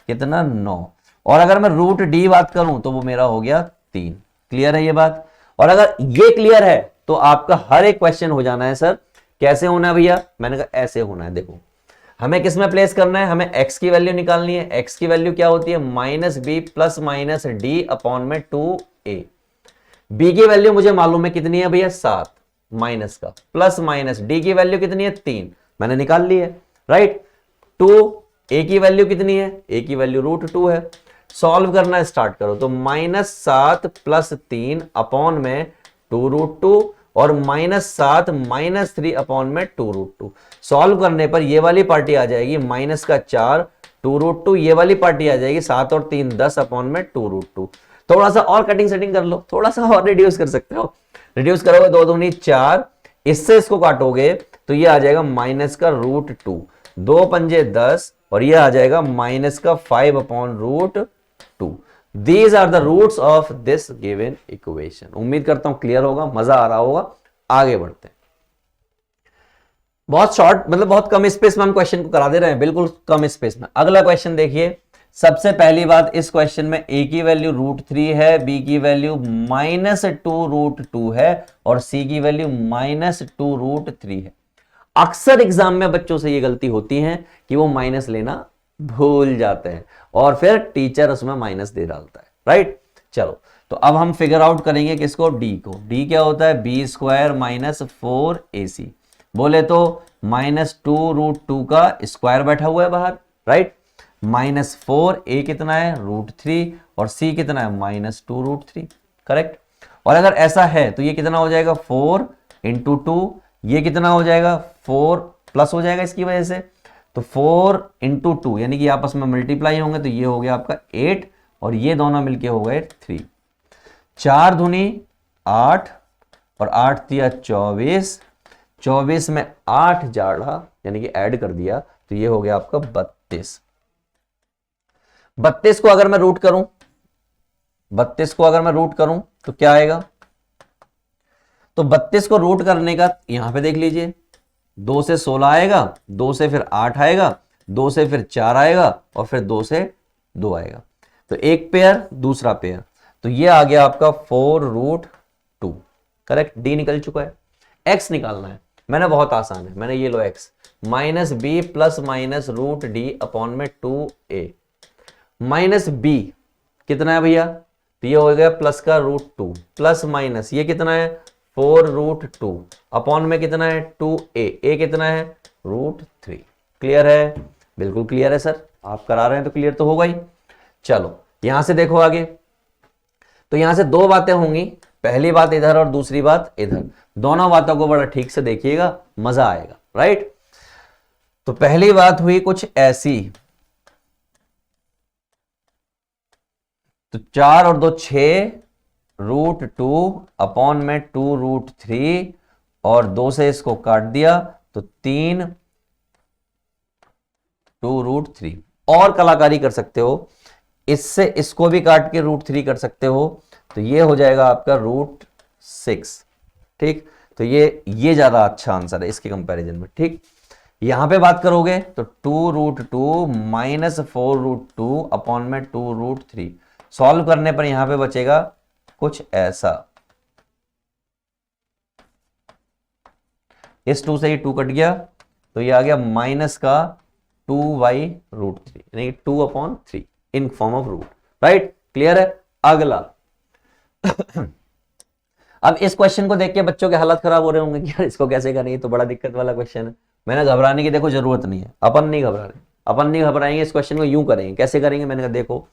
कितना? 9। और अगर मैं √d बात करूं तो वो मेरा हो गया 3। क्लियर है ये बात? और अगर ये क्लियर है तो आपका हर एक क्वेश्चन हो जाना है। सर कैसे होना है भैया? मैंने कहा ऐसे होना है। देखो हमें किस में प्लेस करना है? हमें x की वैल्यू निकालनी है। x की वैल्यू क्या होती है? -b plus minus d upon में 2a। b की वैल्यू मुझे मालूम है कितनी है भैया? 7 माइनस का प्लस माइनस d की वैल्यू कितनी है? 3, मैंने निकाल ली है, राइट। 2a की वैल्यू कितनी है? a की वैल्यू √2 है। सॉल्व करना स्टार्ट करो तो -7 प्लस 3 अपॉन में 2√2 और -7 माइनस 3 अपॉन में 2√2। सॉल्व करने पर ये वाली पार्टी आ जाएगी -4 2√2, ये वाली पार्टी आ जाएगी 7 और 3 10 अपॉन में 2√2। थोड़ा सा और कटिंग सेटिंग कर लो, थोड़ा सा और रिड्यूस कर सकते हो। रिड्यूस करोगे 2 दूनी 4, इससे इसको काटोगे तो ये आ जाएगा माइनस का रूट 2, 2 पंजे 10 और ये आ जाएगा माइनस का 5 upon root 2। These are the roots of this given equation. उम्मीद करता हूं क्लियर होगा, मजा आ रहा होगा। आगे बढ़ते हैं। बहुत शॉर्ट, मतलब बहुत कम स्पेस में हम क्वेश्चन को करा दे रहे हैं, बिल्कुल कम स्पेस में। अगला क्वेश्चन देखिए। सबसे पहली बात, इस क्वेश्चन में ए की वैल्यू रूट 3 है, बी की वैल्यू -2 रूट 2 है और सी की वैल्यू -2 रूट 3 है। अक्सर एग्जाम में बच्चों से ये गलती होती है कि वो माइनस लेना भूल जाते हैं और फिर टीचर उसमें माइनस दे डालता है, राइट। चलो तो अब हम फिगर आउट करेंगे किसको, डी को। डी क्या होता है, बी स्क्वायर -4ac। बोले तो -2 रूट 2 का स्क्वायर बैठा हुआ है बाहर, राइट। -4, ए कितना है रूट 3 और सी कितना है -2 रूट 3, करेक्ट। और अगर ऐसा है तो ये कितना हो जाएगा 4 इंटू 2, ये कितना हो जाएगा 4 प्लस हो जाएगा इसकी वजह से, तो 4 इंटू 2 यानी कि आपस में मल्टीप्लाई होंगे तो ये हो गया आपका 8 और ये दोनों मिलके हो गए 3। 4 दूनी 8 और 8 दिया 24, 24 में 8 जाड़ा यानी कि ऐड कर दिया तो ये हो गया आपका 32। 32 को अगर मैं रूट करूं, 32 को अगर मैं रूट करूं तो क्या आएगा, तो 32 को रूट करने का यहां पे देख लीजिए, 2 से 16 आएगा, 2 से फिर 8 आएगा, 2 से फिर 4 आएगा और फिर 2 से 2 आएगा, तो एक पेयर दूसरा पेयर, तो ये आ गया आपका 4 रूट 2, करेक्ट। डी निकल चुका है। एक्स निकालना है, मैंने बहुत आसान है, मैंने ये लो x minus b plus minus root d upon में 2a। माइनस बी कितना है भैया, तो ये हो गया प्लस का रूट 2 प्लस माइनस ये कितना है 4 रूट 2 अपॉन में कितना है 2a, a कितना है रूट 3। क्लियर है, बिल्कुल क्लियर है सर, आप करा रहे हैं तो क्लियर तो होगा ही। चलो यहां से देखो आगे, तो यहां से दो बातें होंगी, पहली बात इधर और दूसरी बात इधर, दोनों बातों को बड़ा ठीक से देखिएगा, मजा आएगा, राइट। तो पहली बात हुई कुछ ऐसी, तो 4 और 2 6 रूट 2 अपॉन में 2 रूट 3 और 2 से इसको काट दिया तो 3 2 रूट 3। और कलाकारी कर सकते हो, इससे इसको भी काट के रूट 3 कर सकते हो, तो ये हो जाएगा आपका रूट 6, ठीक। तो ये ज्यादा अच्छा आंसर है इसके कंपैरिजन में, ठीक। यहां पे बात करोगे तो 2 रूट 2 माइनस 4 रूट 2 अपॉन में 2 रूट 3। सॉल्व करने पर यहां पे बचेगा कुछ ऐसा, इस 2 से ये 2 कट गया तो ये आ गया माइनस का 2y रूट 3 यानी 2 upon 3 in form of root, right. Clear है। अगला अब इस क्वेश्चन को देख के बच्चों के हालत खराब हो रहे होंगे कि यार इसको कैसे करेंगे, तो बड़ा दिक्कत वाला क्वेश्चन है। मैंने घबराने की देखो जरूरत नहीं है, अपन नहीं घबरा रहे, अपन नहीं घबराएंगे, इस क्वेश्चन को यूं करेंगे। कैसे करेंगे, मैंने कहा देखो,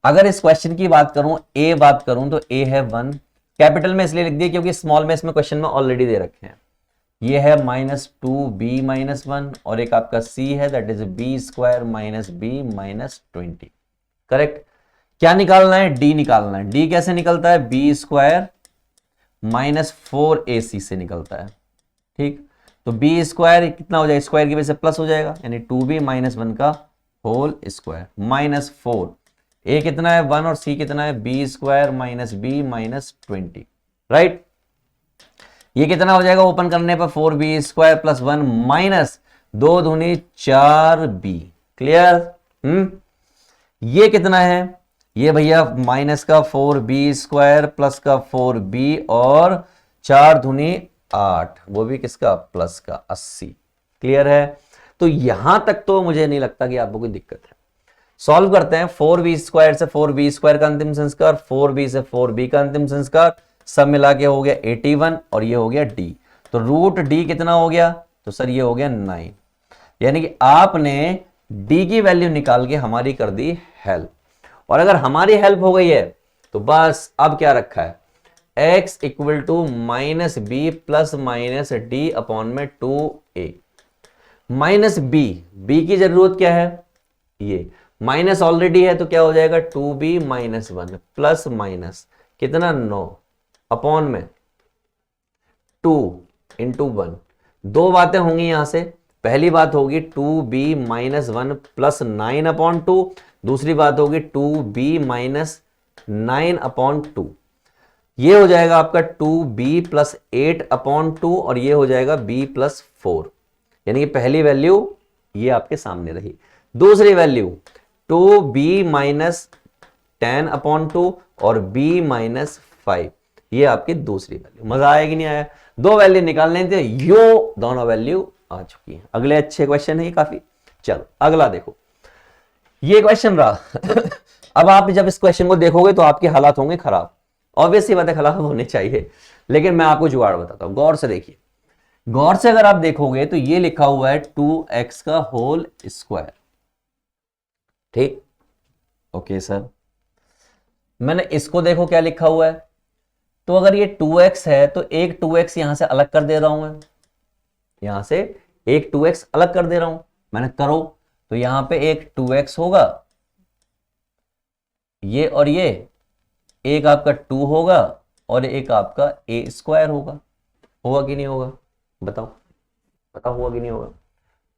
अगर इस क्वेश्चन की बात करूं, ए बात करूं तो ए है 1, कैपिटल में इसलिए लिख दिया क्योंकि स्मॉल में इसमें क्वेश्चन में ऑलरेडी दे रखे हैं। ये है -2b - 1 और एक आपका c है that is b square minus b minus 20, correct. क्या निकालना है, d निकालना है। d कैसे निकलता है, b स्क्वायर माइनस 4ac से निकलता है, ठीक। तो b स्क्वायर कितना हो जाएगा, स्क्वायर की वजह से प्लस हो जाएगा यानी 2b - 1 का होल स्क्वायर माइनस 4, a कितना है 1 और c कितना है b square minus b minus 20, right. ये कितना हो जाएगा ओपन करने पर 4b स्क्वायर प्लस 1 माइनस 2 दूनी 4b। क्लियर। ये कितना है, ये भैया माइनस का 4b स्क्वायर प्लस का 4b और 4 दूनी 8, वो भी किसका प्लस का 80। क्लियर है। तो यहां तक तो मुझे नहीं लगता कि आपको कोई दिक्कत है। सॉल्व करते हैं। 4b स्क्वायर से 4b स्क्वायर का अंतिम संस्कार, 4b से 4b का अंतिम संस्कार, सब मिला के हो गया 81 और ये हो गया d। तो रूट d कितना हो गया, तो सर ये हो गया 9, यानी कि आपने d की वैल्यू निकाल के हमारी कर दी हेल्प। और अगर हमारी हेल्प हो गई है तो बस अब क्या रखा है, x equal to minus b plus minus d upon में 2a। माइनस बी की जरूरत क्या है, ये माइनस ऑलरेडी है तो क्या हो जाएगा 2b माइनस 1 प्लस माइनस कितना 9 अपॉन में 2 इंटू 1। दो बातें होंगी यहां से, पहली बात होगी 2b माइनस 1 प्लस 9 अपॉन 2, दूसरी बात होगी 2b माइनस 9 अपॉन 2। ये हो जाएगा आपका 2b प्लस 8 अपॉन 2 और ये हो जाएगा b प्लस 4। यानी कि पहली वैल्यू ये आपके सामने रही। दूसरी वैल्यू 2b माइनस 10 अपॉन 2 और b माइनस 5, ये आपकी दूसरी वैल्यू। मजा आया कि नहीं आया? दो वैल्यू निकालने थे, यो दोनों वैल्यू आ चुकी हैं। अगले अच्छे क्वेश्चन है ये काफी। चलो अगला देखो, ये क्वेश्चन रहा अब आप जब इस क्वेश्चन को देखोगे तो आपके हालात होंगे खराब, ऑब्वियसली बात है खराब होने चाहिए, लेकिन मैं आपको जुगाड़ बताता हूं। गौर से देखिए, गौर से अगर आप देखोगे तो ये लिखा हुआ है 2x का होल स्क्वायर, ठीक? ओके सर, मैंने इसको देखो क्या लिखा हुआ है, तो अगर ये 2x है तो एक 2x यहां से अलग कर दे रहा हूं मैं, यहां से एक 2x अलग कर दे रहा हूं मैंने, करो तो यहां पे एक 2x होगा, ये और ये, एक आपका 2 होगा और एक आपका a स्क्वायर होगा। होगा कि नहीं होगा? बताओ बताओ, होगा कि नहीं होगा?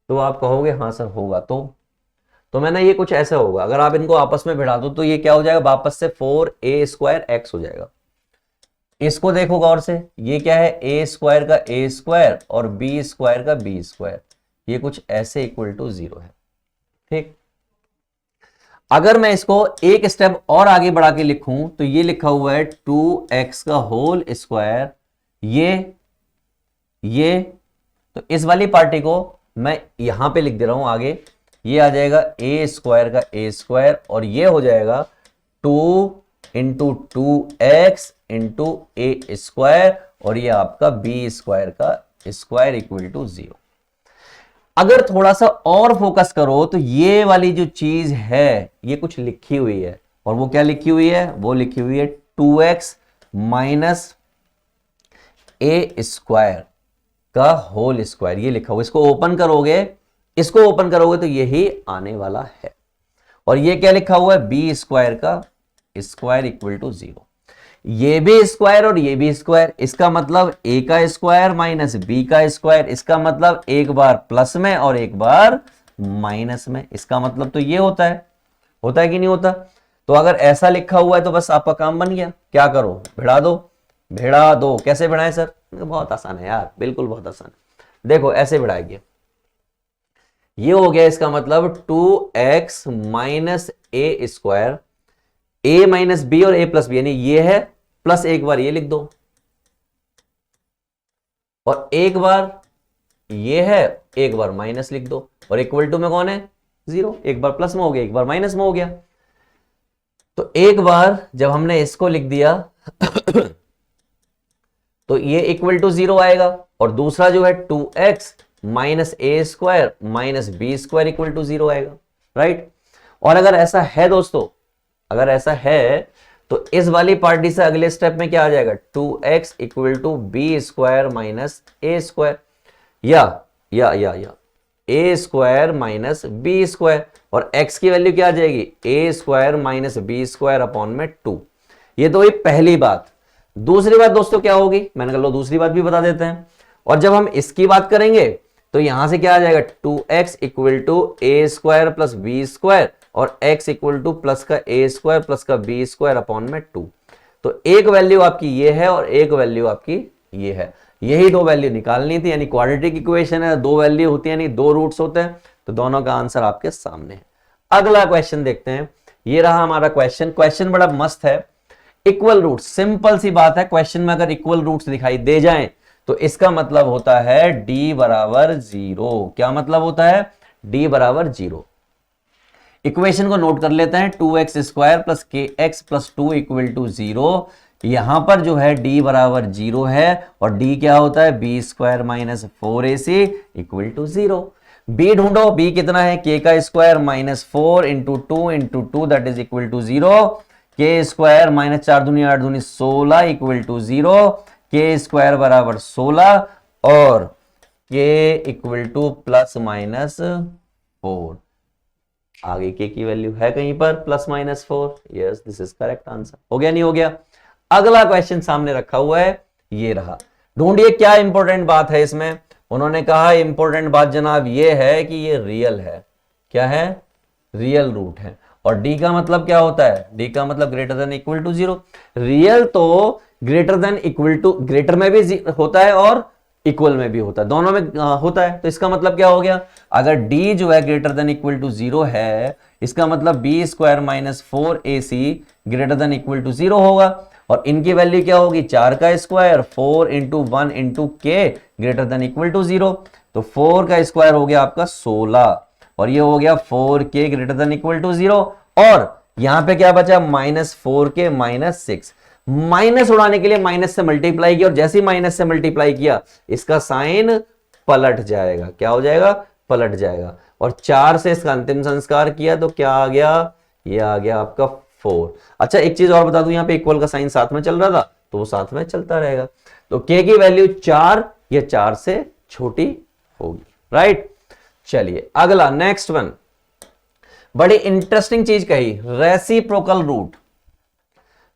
तो आप कहोगे हाँ सर होगा। तो मैंने ये कुछ ऐसा होगा, अगर आप इनको आपस में भिड़ा दो तो ये क्या हो जाएगा, वापस से 4a स्क्वायर x हो जाएगा। इसको देखो गौर से, ये क्या है, a स्क्वायर का a स्क्वायर और b स्क्वायर का b स्क्वायर, ये कुछ ऐसे इक्वल टू 0 है, ठीक? अगर मैं इसको एक स्टेप और आगे बढ़ा के लिखूं तो ये लिखा हुआ है 2x का होल स्क्वायर, ये तो इस वाली पार्टी को मैं यहां पे लिख दे रहा हूं आगे, ये आ जाएगा a स्क्वायर का a स्क्वायर और ये हो जाएगा 2 इंटू 2x इंटू ए स्क्वायर और ये आपका b स्क्वायर का स्क्वायर इक्वल टू 0। अगर थोड़ा सा और फोकस करो तो ये वाली जो चीज है ये कुछ लिखी हुई है, और वो क्या लिखी हुई है, वो लिखी हुई है 2x माइनस ए स्क्वायर का होल स्क्वायर, ये लिखा हुआ। इसको ओपन करोगे तो यही आने वाला है, और ये क्या लिखा हुआ है, बी स्क्वायर का स्क्वायर इक्वल टू 0। ये भी स्क्वायर और ये भी स्क्वायर, इसका मतलब a का स्क्वायर माइनस b का स्क्वायर, इसका मतलब एक बार प्लस में और एक बार माइनस में, इसका मतलब तो ये होता है कि नहीं होता? तो अगर ऐसा लिखा हुआ है तो बस आपका काम बन गया। क्या करो, भिड़ा दो। कैसे भिड़ाएं सर? बहुत आसान है यार, बिल्कुल बहुत आसान। देखो ऐसे भिड़ाएंगे, ये हो गया, इसका मतलब 2x minus a square, a minus b और a प्लस बी, यानी ये है प्लस एक बार ये लिख दो और एक बार ये है, एक बार माइनस लिख दो, और इक्वल टू में कौन है, 0। एक बार प्लस में हो गया, एक बार माइनस में हो गया। तो एक बार जब हमने इसको लिख दिया तो ये इक्वल टू 0 आएगा, और दूसरा जो है 2x minus a square minus b square equal to 0 आएगा, राइट? और अगर ऐसा है दोस्तों, अगर ऐसा है तो इस वाली पार्टी से अगले स्टेप में क्या आ जाएगा, 2x equal to b square minus a square, या a square minus b square, और x की वैल्यू क्या आ जाएगी, a square minus b square upon में 2। ये तो हुई पहली बात। दूसरी बात दोस्तों क्या होगी, मैंने कहा लो दूसरी बात भी बता देते हैं। और जब हम इसकी बात करेंगे तो यहां से क्या आ जाएगा, 2x equal to a square plus b square और x इक्वल टू प्लस का ए स्क्वायर प्लस का बी स्क्वायर अपॉन में 2। तो एक वैल्यू आपकी ये है और एक वैल्यू आपकी ये है, यही दो वैल्यू निकालनी थी, यानी क्वाड्रेटिक इक्वेशन है, दो वैल्यू होती है, यानी दो रूट्स होते हैं, तो दोनों का आंसर आपके सामने है। अगला क्वेश्चन देखते हैं, ये रहा हमारा क्वेश्चन बड़ा मस्त है। इक्वल रूट्स, सिंपल सी बात है, क्वेश्चन में अगर इक्वल रूट्स दिखाई दे जाएं तो इसका मतलब होता है d बराबर 0। क्या मतलब होता है, d बराबर 0। इक्वेशन को नोट कर लेते हैं, 2x स्क्वायर प्लस के एक्स प्लस 2 इक्वल टू 0। यहां पर जो है d बराबर 0 है, और d क्या होता है, B square minus 4ac equal to 0। b ढूंढो, b कितना है, k का square minus 4 into 2 into 2 that is equal to 0, K square minus 4 दूनी 8 दूनी 16 इक्वल टू 0, के स्क्वायर बराबर 16 और के इक्वल टू प्लस माइनस 4। आगे के की वैल्यू है कहीं पर +-4। Yes, this is correct answer. हो गया नहीं हो गया? अगला क्वेश्चन सामने रखा हुआ है, ये रहा। ढूंढिए क्या इंपॉर्टेंट बात है इसमें। उन्होंने कहा इंपॉर्टेंट बात जनाब ये है कि ये रियल है। क्या है? रियल रूट है। और डी का मतलब क्या होता है? डी का मतलब greater than equal to 0। Real तो greater than equal to, greater में भी होता है और इक्वल में भी होता है, दोनों में होता है। तो इसका मतलब क्या हो गया? अगर d जो है ग्रेटर देन इक्वल टू 0 है, इसका मतलब b square minus 4ac greater than equal to 0 होगा। और इनकी वैल्यू क्या होगी? 4 का square 4 into 1 into k greater than equal to 0। तो 4 का स्क्वायर हो गया आपका 16 और ये हो गया 4k greater than equal to 0। और यहां पे क्या बचा? -4k -6। माइनस उड़ाने के लिए माइनस से मल्टीप्लाई किया और जैसे ही माइनस से मल्टीप्लाई किया इसका साइन पलट जाएगा। क्या हो जाएगा? पलट जाएगा। और 4 से इसका अंतिम संस्कार किया तो क्या आ गया? ये आ गया आपका 4। अच्छा एक चीज और बता दूं, यहां पे इक्वल का साइन साथ में चल रहा था तो वो साथ में चलता रहेगा। तो k की वैल्यू 4 या 4 से छोटी होगी। राइट, चलिए अगला नेक्स्ट वन। बड़ी इंटरेस्टिंग चीज कही, रेसिप्रोकल रूट।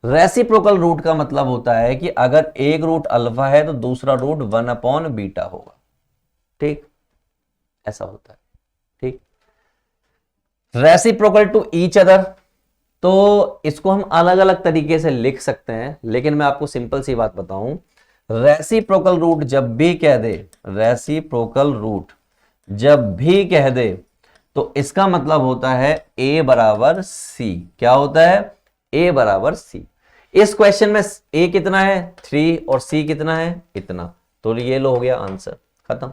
रेसिप्रोकल रूट का मतलब होता है कि अगर एक रूट अल्फा है तो दूसरा रूट 1/बीटा होगा। ठीक, ऐसा होता है। ठीक, रेसिप्रोकल टू ईच अदर, तो इसको हम अलग अलग तरीके से लिख सकते हैं, लेकिन मैं आपको सिंपल सी बात बताऊं। रेसिप्रोकल रूट जब भी कह दे, रेसिप्रोकल रूट जब भी कह दे तो इसका मतलब होता है a बराबर c। क्या होता है? a बराबर c। इस क्वेश्चन में a कितना है? 3 और c कितना है? इतना। तो ये लो हो गया आंसर, खत्म।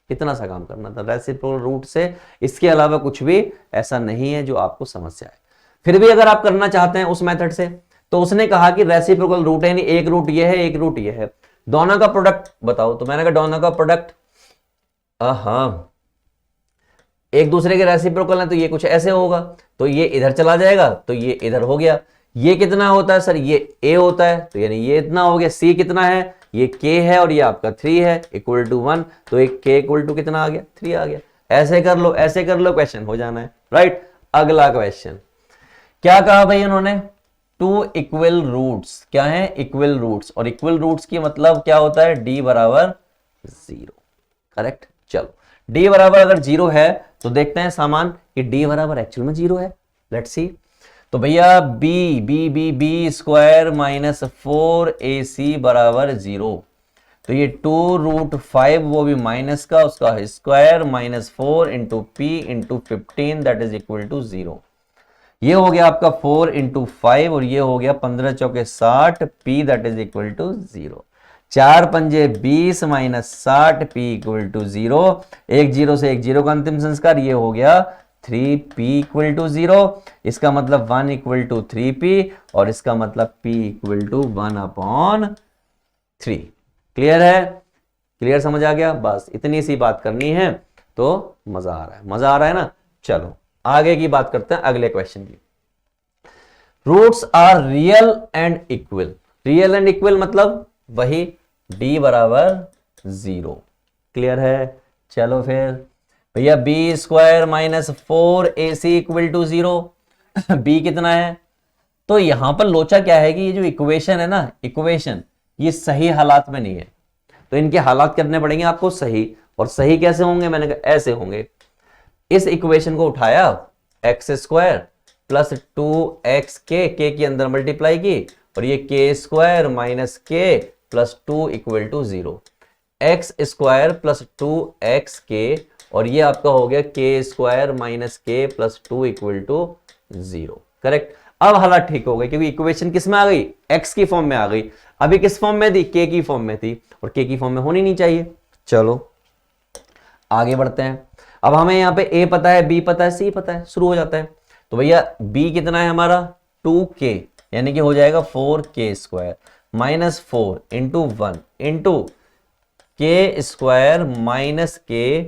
इतना सा काम करना था रेसिप्रोकल रूट से, इसके अलावा कुछ भी ऐसा नहीं है जो आपको समस्या है। फिर भी अगर आप करना चाहते हैं उस मेथड से, तो उसने कहा कि रेसिप्रोकल रूट है, यानी एक रूट ये है एक रूट ये है, दोनों का प्रोडक्ट बताओ। तो मैंने कहा दोनों का प्रोडक्ट, हाँ एक दूसरे के रेसिप्रोकल है तो ये कुछ ऐसे होगा, तो ये इधर चला जाएगा तो ये इधर हो गया। ये कितना होता है सर? ये a होता है, तो यानी ये इतना हो गया। c कितना है? ये k है और ये आपका 3 है, इक्वल टू 1। तो एक k इक्वल टू कितना आ गया? 3 आ गया। ऐसे कर लो, ऐसे कर लो, क्वेश्चन हो जाना है। राइट, अगला क्वेश्चन क्या कहा भाई उन्होंने? 2 इक्वल रूट्स। क्या है? Equal roots. और इक्वल रूट्स की मतलब क्या होता है? d बराबर 0। करेक्ट। चलो d बराबर अगर 0 है तो देखते हैं सामान कि d बराबर एक्चुअल में 0 है। Let's see. तो भैया b स्क्वायर माइनस 4ac बराबर 0। तो ये 2√5 वो भी माइनस का, उसका square minus 4 into p into 15 that is equal to 0। ये हो गया आपका 4 इंटू 5 और ये हो गया 15 चौके 60 p that is equal to 0। 4 पंजे 20 माइनस 60 p इक्वल टू 0। एक जीरो से एक जीरो का अंतिम संस्कार, ये हो गया 3p इक्वल टू 0। इसका मतलब 1 इक्वल टू 3p और इसका मतलब p इक्वल टू 1/3। क्लियर है? क्लियर, समझ आ गया? बस इतनी सी बात करनी है तो मजा आ रहा है, मजा आ रहा है ना। चलो आगे की बात करते हैं, अगले क्वेश्चन की। Roots are real and equal. Real and equal मतलब वही d बराबर 0। क्लियर है? चलो फिर भैया b square minus 4ac equal to 0। b कितना है? तो यहां पर लोचा क्या है कि ये जो इक्वेशन है ना, इक्वेशन ये सही हालात में नहीं है, तो इनके हालात करने पड़ेंगे आपको सही। और सही कैसे होंगे? मैंने कहा ऐसे होंगे। इस इक्वेशन को उठाया, एक्स स्क्वायर प्लस 2xk के अंदर मल्टीप्लाई की और ये k square minus k plus 2 equal to 0। X square plus 2xk और ये आपका हो गया k square minus k plus 2 equal to 0। Correct. अब हालात ठीक हो गए क्योंकि इक्वेशन किस में आ गई? x की फॉर्म में आ गई। अभी किस फॉर्म में थी? k की फॉर्म में थी और k की फॉर्म में होनी नहीं चाहिए। चलो आगे बढ़ते हैं। अब हमें यहाँ पे a पता है, b पता है, c पता है, शुरू हो जाता है। तो भैया b कितना है हमारा? 2k, यानी कि हो जाएगा 4k square minus 4 into 1 into k square minus k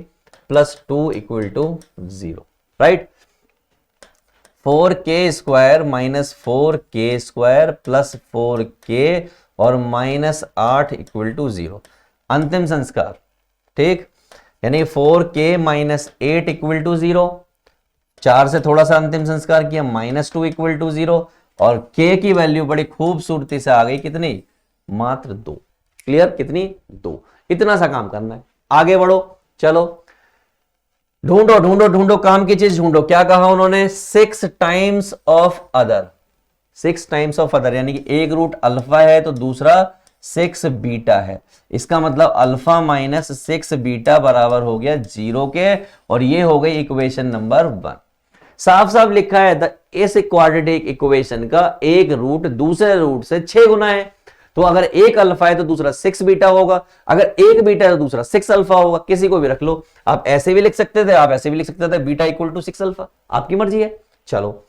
plus 2 equal to 0। Right, 4k square minus 4k square plus 4k और माइनस 8 इक्वल टू 0। अंतिम संस्कार। ठीक, यानी 4k माइनस 8 इक्वल टू 0, 4 से थोड़ा सा अंतिम संस्कार किया, -2 इक्वल टू 0, और k की वैल्यू बड़ी खूबसूरती से आ गई कितनी, मात्र 2। क्लियर, कितनी, 2। इतना सा काम करना है, आगे बढ़ो। चलो ढूंढो ढूंढो ढूंढो, काम की चीज ढूंढो। क्या कहा उन्होंने, 6 times of other, 6 times of other, यानी कि एक रूट अल्फा है तो दूसरा 6 बीटा है। इसका मतलब अल्फा माइनस 6 बीटा बराबर हो गया 0 के, और ये हो गई इक्वेशन नंबर 1। साफ साफ लिखा है इस क्वाड्रेटिक इक्वेशन का एक रूट दूसरे रूट से 6 गुना है। तो अगर एक अल्फा है तो दूसरा 6 बीटा होगा, अगर एक बीटा है तो दूसरा 6 अल्फा होगा। किसी को भी रख लो, आप ऐसे भी लिख सकते थे, आप ऐसे भी लिख सकते थे, बीटा इक्वल टू 6 अल्फा, आपकी मर्जी है। चलो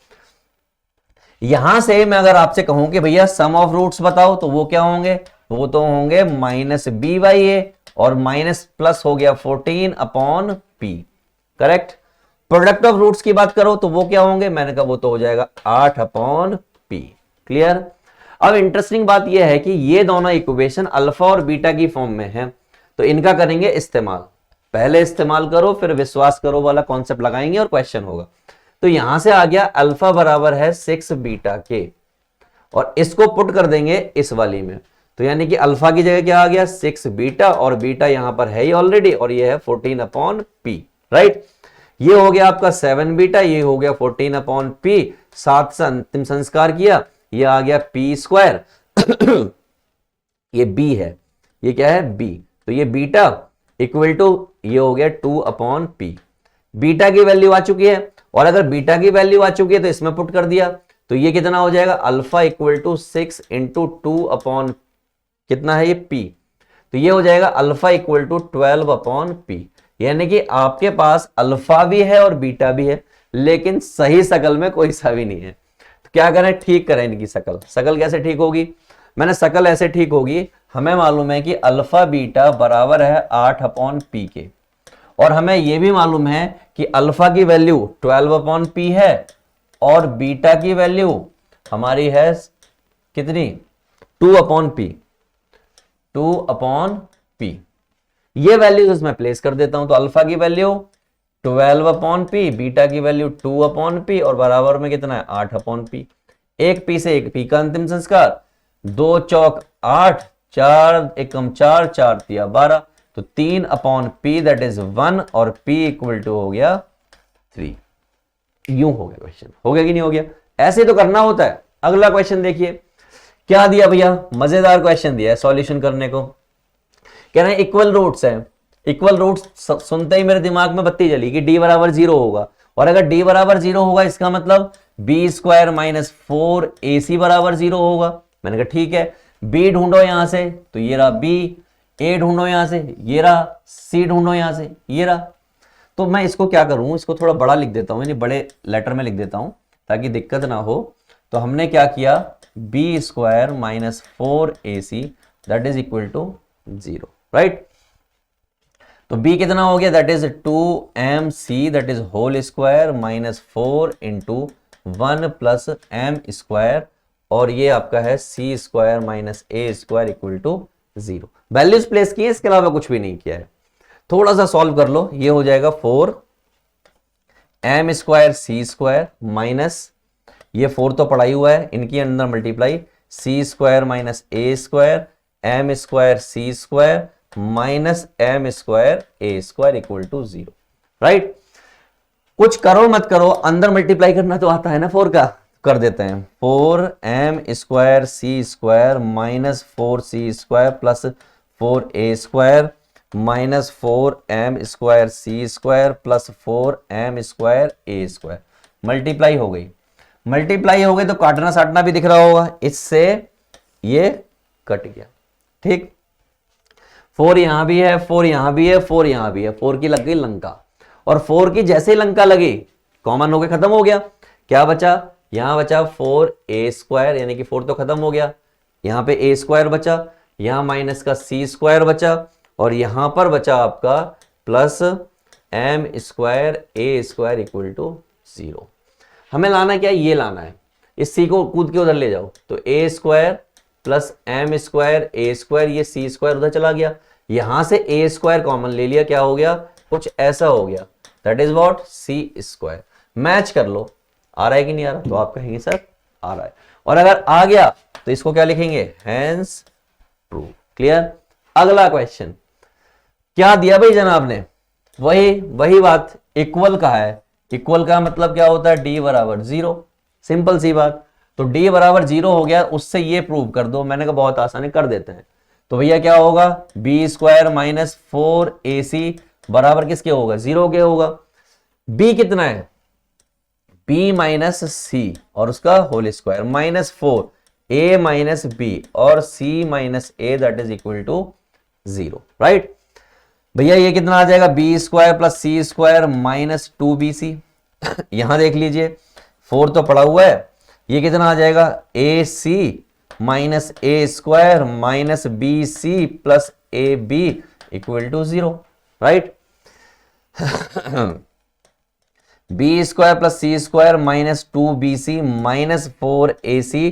यहां से मैं अगर आपसे कहूं कि भैया सम ऑफ रूट्स बताओ, तो वो क्या होंगे, वो तो होंगे -b/a, और माइनस प्लस हो गया 14 upon p, correct. Product of roots की बात करो तो वो क्या होंगे, मैंने कहा वो तो हो जाएगा 8 अपॉन p। क्लियर। अब इंटरेस्टिंग बात यह है कि ये दोनों इक्वेशन अल्फा और बीटा की फॉर्म में है, तो इनका करेंगे इस्तेमाल। पहले इस्तेमाल करो फिर विश्वास करो वाला कॉन्सेप्ट लगाएंगे और क्वेश्चन होगा। तो यहां से आ गया अल्फा बराबर है 6 बीटा के, और इसको पुट कर देंगे इस वाली में, तो यानी कि अल्फा की जगह क्या आ गया, 6 बीटा, और बीटा यहां पर है ही ऑलरेडी, और ये है 14 अपॉन p, राइट। ये हो गया आपका 7 बीटा, ये हो गया 14 अपॉन p, 7 से अंतिम संस्कार किया, ये आ गया p²। ये b है, ये क्या है b, तो ये बीटा इक्वल टू ये हो गया 2 अपॉन p। बीटा की वैल्यू आ चुकी है, और अगर बीटा की वैल्यू आ चुकी है तो इसमें पुट कर दिया, तो ये कितना हो जाएगा, alpha equal to 6 into 2 upon कितना है ये p, तो ये हो जाएगा alpha equal to 12 upon p। यानी कि आपके पास अल्फा भी है और बीटा भी है, लेकिन सही शकल में कोई सा भी नहीं है। तो क्या करें, ठीक करें इनकी शकल। शकल कैसे ठीक होगी, मैंने शकल ऐसे ठीक होगी, हमें मालूम है कि अल्फा बीटा बराबर है 8 अपॉन p के, और हमें यह भी मालूम है कि अल्फा की वैल्यू 12 अपॉन p है, और बीटा की वैल्यू हमारी है कितनी, 2 अपॉन p, 2 अपॉन p। ये वैल्यूज इसमें प्लेस कर देता हूं, तो अल्फा की वैल्यू 12 अपॉन p, बीटा की वैल्यू 2 अपॉन p, और बराबर में कितना है 8 अपॉन p। एक p से एक p का अंतिम संस्कार, 2 चौक 8, 4 एकम 4, 4 तिया 12, तो 3 अपॉन p दैट इज 1, और p इक्वल टू हो गया 3। यूं हो गया क्वेश्चन, हो गया कि नहीं हो गया, ऐसे तो करना होता है। अगला क्वेश्चन देखिए क्या दिया भैया, मजेदार क्वेश्चन दिया है सॉल्यूशन करने को। कह रहे हैं इक्वल रूट्स है, इक्वल रूट्स सुनते ही मेरे दिमाग में बत्ती जली कि d बराबर 0 होगा, और अगर d बराबर 0 होगा इसका मतलब b² माइनस 4ac बराबर 0 होगा। मैंने कहा ठीक है, b ढूंढो यहां से, तो ये रहा b, a ढूंढो यहां से, ये रहा, c ढूंढो यहां से, ये रहा। तो मैं इसको क्या करूं, इसको थोड़ा बड़ा लिख देता हूं, यानी बड़े लेटर में लिख देता हूं ताकि दिक्कत ना हो। तो हमने क्या किया, b² minus 4ac that is equal to 0, right. तो b कितना हो गया, that is 2mc that is whole square minus 4 into 1 plus m², और ये आपका है c² minus a² equal to 0। Values place किए, इसके अलावा कुछ भी नहीं किया है। थोड़ा सा सॉल्व कर लो, ये हो जाएगा 4m² c² माइनस, ये 4 तो पढ़ा ही हुआ है, इनकी अंदर multiply c² minus a² m² c² minus m² a² equal to 0, right. कुछ करो मत करो, अंदर मल्टीप्लाई करना तो आता है ना 4 का, कर देते हैं। 4m² c² minus 4c² plus 4a² minus 4m² c² plus 4m² a², multiply हो गई। मल्टीप्लाई हो गई तो काटना साटना भी दिख रहा होगा, इससे ये कट गया, ठीक। 4 यहां भी है, 4 यहां भी है, 4 यहां भी है, 4 की लग गई लंका, और 4 की जैसे ही लंका लगी कॉमन हो गया, खत्म हो गया। क्या बचा, यहां बचा 4a² यानी कि 4 तो खत्म हो गया, यहां पे a² बचा, यहां माइनस का c² बचा, और यहां पर बचा आपका plus m² a² equal to 0। हमें लाना क्या है, ये लाना है, इस c को कूद के उधर ले जाओ, तो a² प्लस m² a², ये c² उधर चला गया, यहां से a² कॉमन ले लिया, क्या हो गया, कुछ ऐसा हो गया, that is what c²। Match कर लो, आ रहा है कि नहीं आ रहा, तो आप कहेंगे सर आ रहा है, और अगर आ गया तो इसको क्या लिखेंगे, हेंस ट्रू। क्लियर। अगला क्वेश्चन क्या दिया भाई जनाब ने, वही बात, इक्वल का है। इक्वल का मतलब क्या होता है, डी बराबर 0, सिंपल सी बात। तो डी बराबर 0 हो गया, उससे ये प्रूव कर दो। मैंने कहा बहुत आसानी, कर देते हैं। तो भैया क्या होगा, बी स्क्वायर माइनस 4ac बराबर किसके होगा, 0 के होगा। बी कितना है, b माइनस सी और उसका whole square minus 4a minus b और c minus a that is equal to 0, right. भैया ये कितना आ जाएगा, b square plus c square minus 2bc। यहां देख लीजिए 4 तो पड़ा हुआ है, ये कितना आ जाएगा, a c minus a square minus b c plus a b equal to 0, right. B square plus c square minus 2bc minus 4ac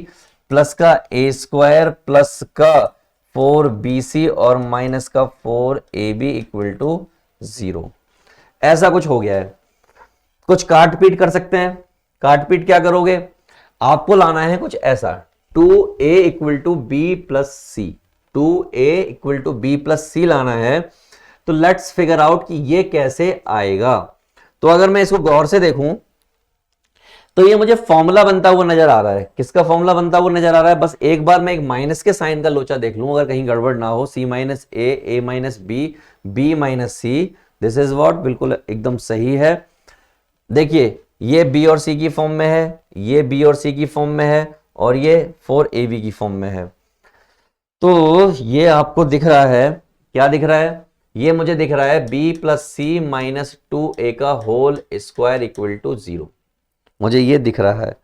plus का ए स्क्वायर प्लस का 4bc और माइनस का 4ab इक्वल टू 0। ऐसा कुछ हो गया है। कुछ काट पीट कर सकते हैं। काट पीट क्या करोगे, आपको लाना है कुछ ऐसा, 2a equal to b plus c, 2a equal to b plus c लाना है। तो लेट्स फिगर आउट कि ये कैसे आएगा। तो अगर मैं इसको गौर से देखूं तो ये मुझे फॉर्मूला बनता हुआ नजर आ रहा है। किसका फॉर्मूला बनता हुआ नजर आ रहा है, बस एक बार मैं एक माइनस के साइन का लोचा देख लूं, अगर कहीं गड़बड़ ना हो, c minus a minus b minus c, this is what, बिल्कुल एकदम सही है। देखिए ये बी और सी की फॉर्म में है, ये बी और सी की फॉर्म में है, और ये 4ab की फॉर्म में है। तो ये आपको दिख रहा है, क्या दिख रहा है, ये मुझे दिख रहा है b प्लस सी माइनस 2a का होल स्क्वायर इक्वल टू 0, मुझे ये दिख रहा है।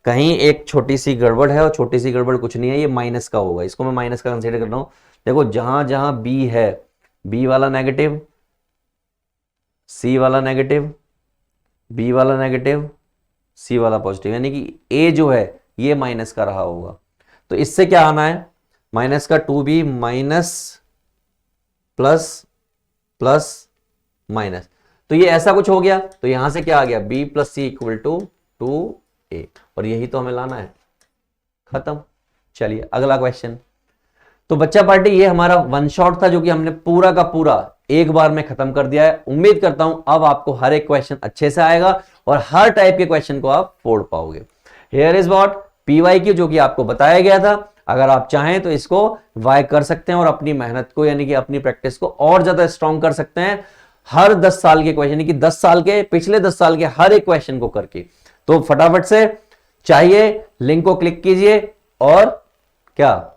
कहीं एक छोटी सी गड़बड़ है, और छोटी सी गड़बड़ कुछ नहीं है, ये माइनस का होगा, इसको मैं माइनस का कंसीडर कर रहा हूं। देखो जहां जहां b है, b वाला नेगेटिव, c वाला नेगेटिव, b वाला नेगेटिव, c वाला पॉजिटिव, यानी कि a जो है ये माइनस का रहा होगा। तो इससे क्या आना है, माइनस का 2b minus plus plus minus, तो ये ऐसा कुछ हो गया। तो यहां से क्या आ गया, b plus c equal to 2a, और यही तो हमें लाना है। खत्म। चलिए अगला क्वेश्चन। तो बच्चा पार्टी ये हमारा वन शॉट था, जो कि हमने पूरा का पूरा एक बार में खत्म कर दिया है। उम्मीद करता हूं अब आपको हर एक क्वेश्चन अच्छे से आएगा और हर टाइप के क्वेश्चन को आप फोड़ पाओगे। हियर इज व्हाट PYQ, जो कि आपको बताया गया था। अगर आप चाहें तो इसको वाई कर सकते हैं और अपनी मेहनत को, यानी कि अपनी प्रैक्टिस को और ज्यादा स्ट्रॉन्ग कर सकते हैं, हर 10 साल के क्वेश्चन, यानी कि 10 साल के, पिछले 10 साल के हर एक क्वेश्चन को करके। तो फटाफट से चाहिए लिंक को क्लिक कीजिए और क्या,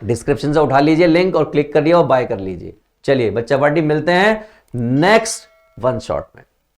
डिस्क्रिप्शन से उठा लीजिए लिंक और क्लिक करिए और बाय कर लीजिए। चलिए बच्चा पार्टी, मिलते हैं नेक्स्ट वन शॉट में।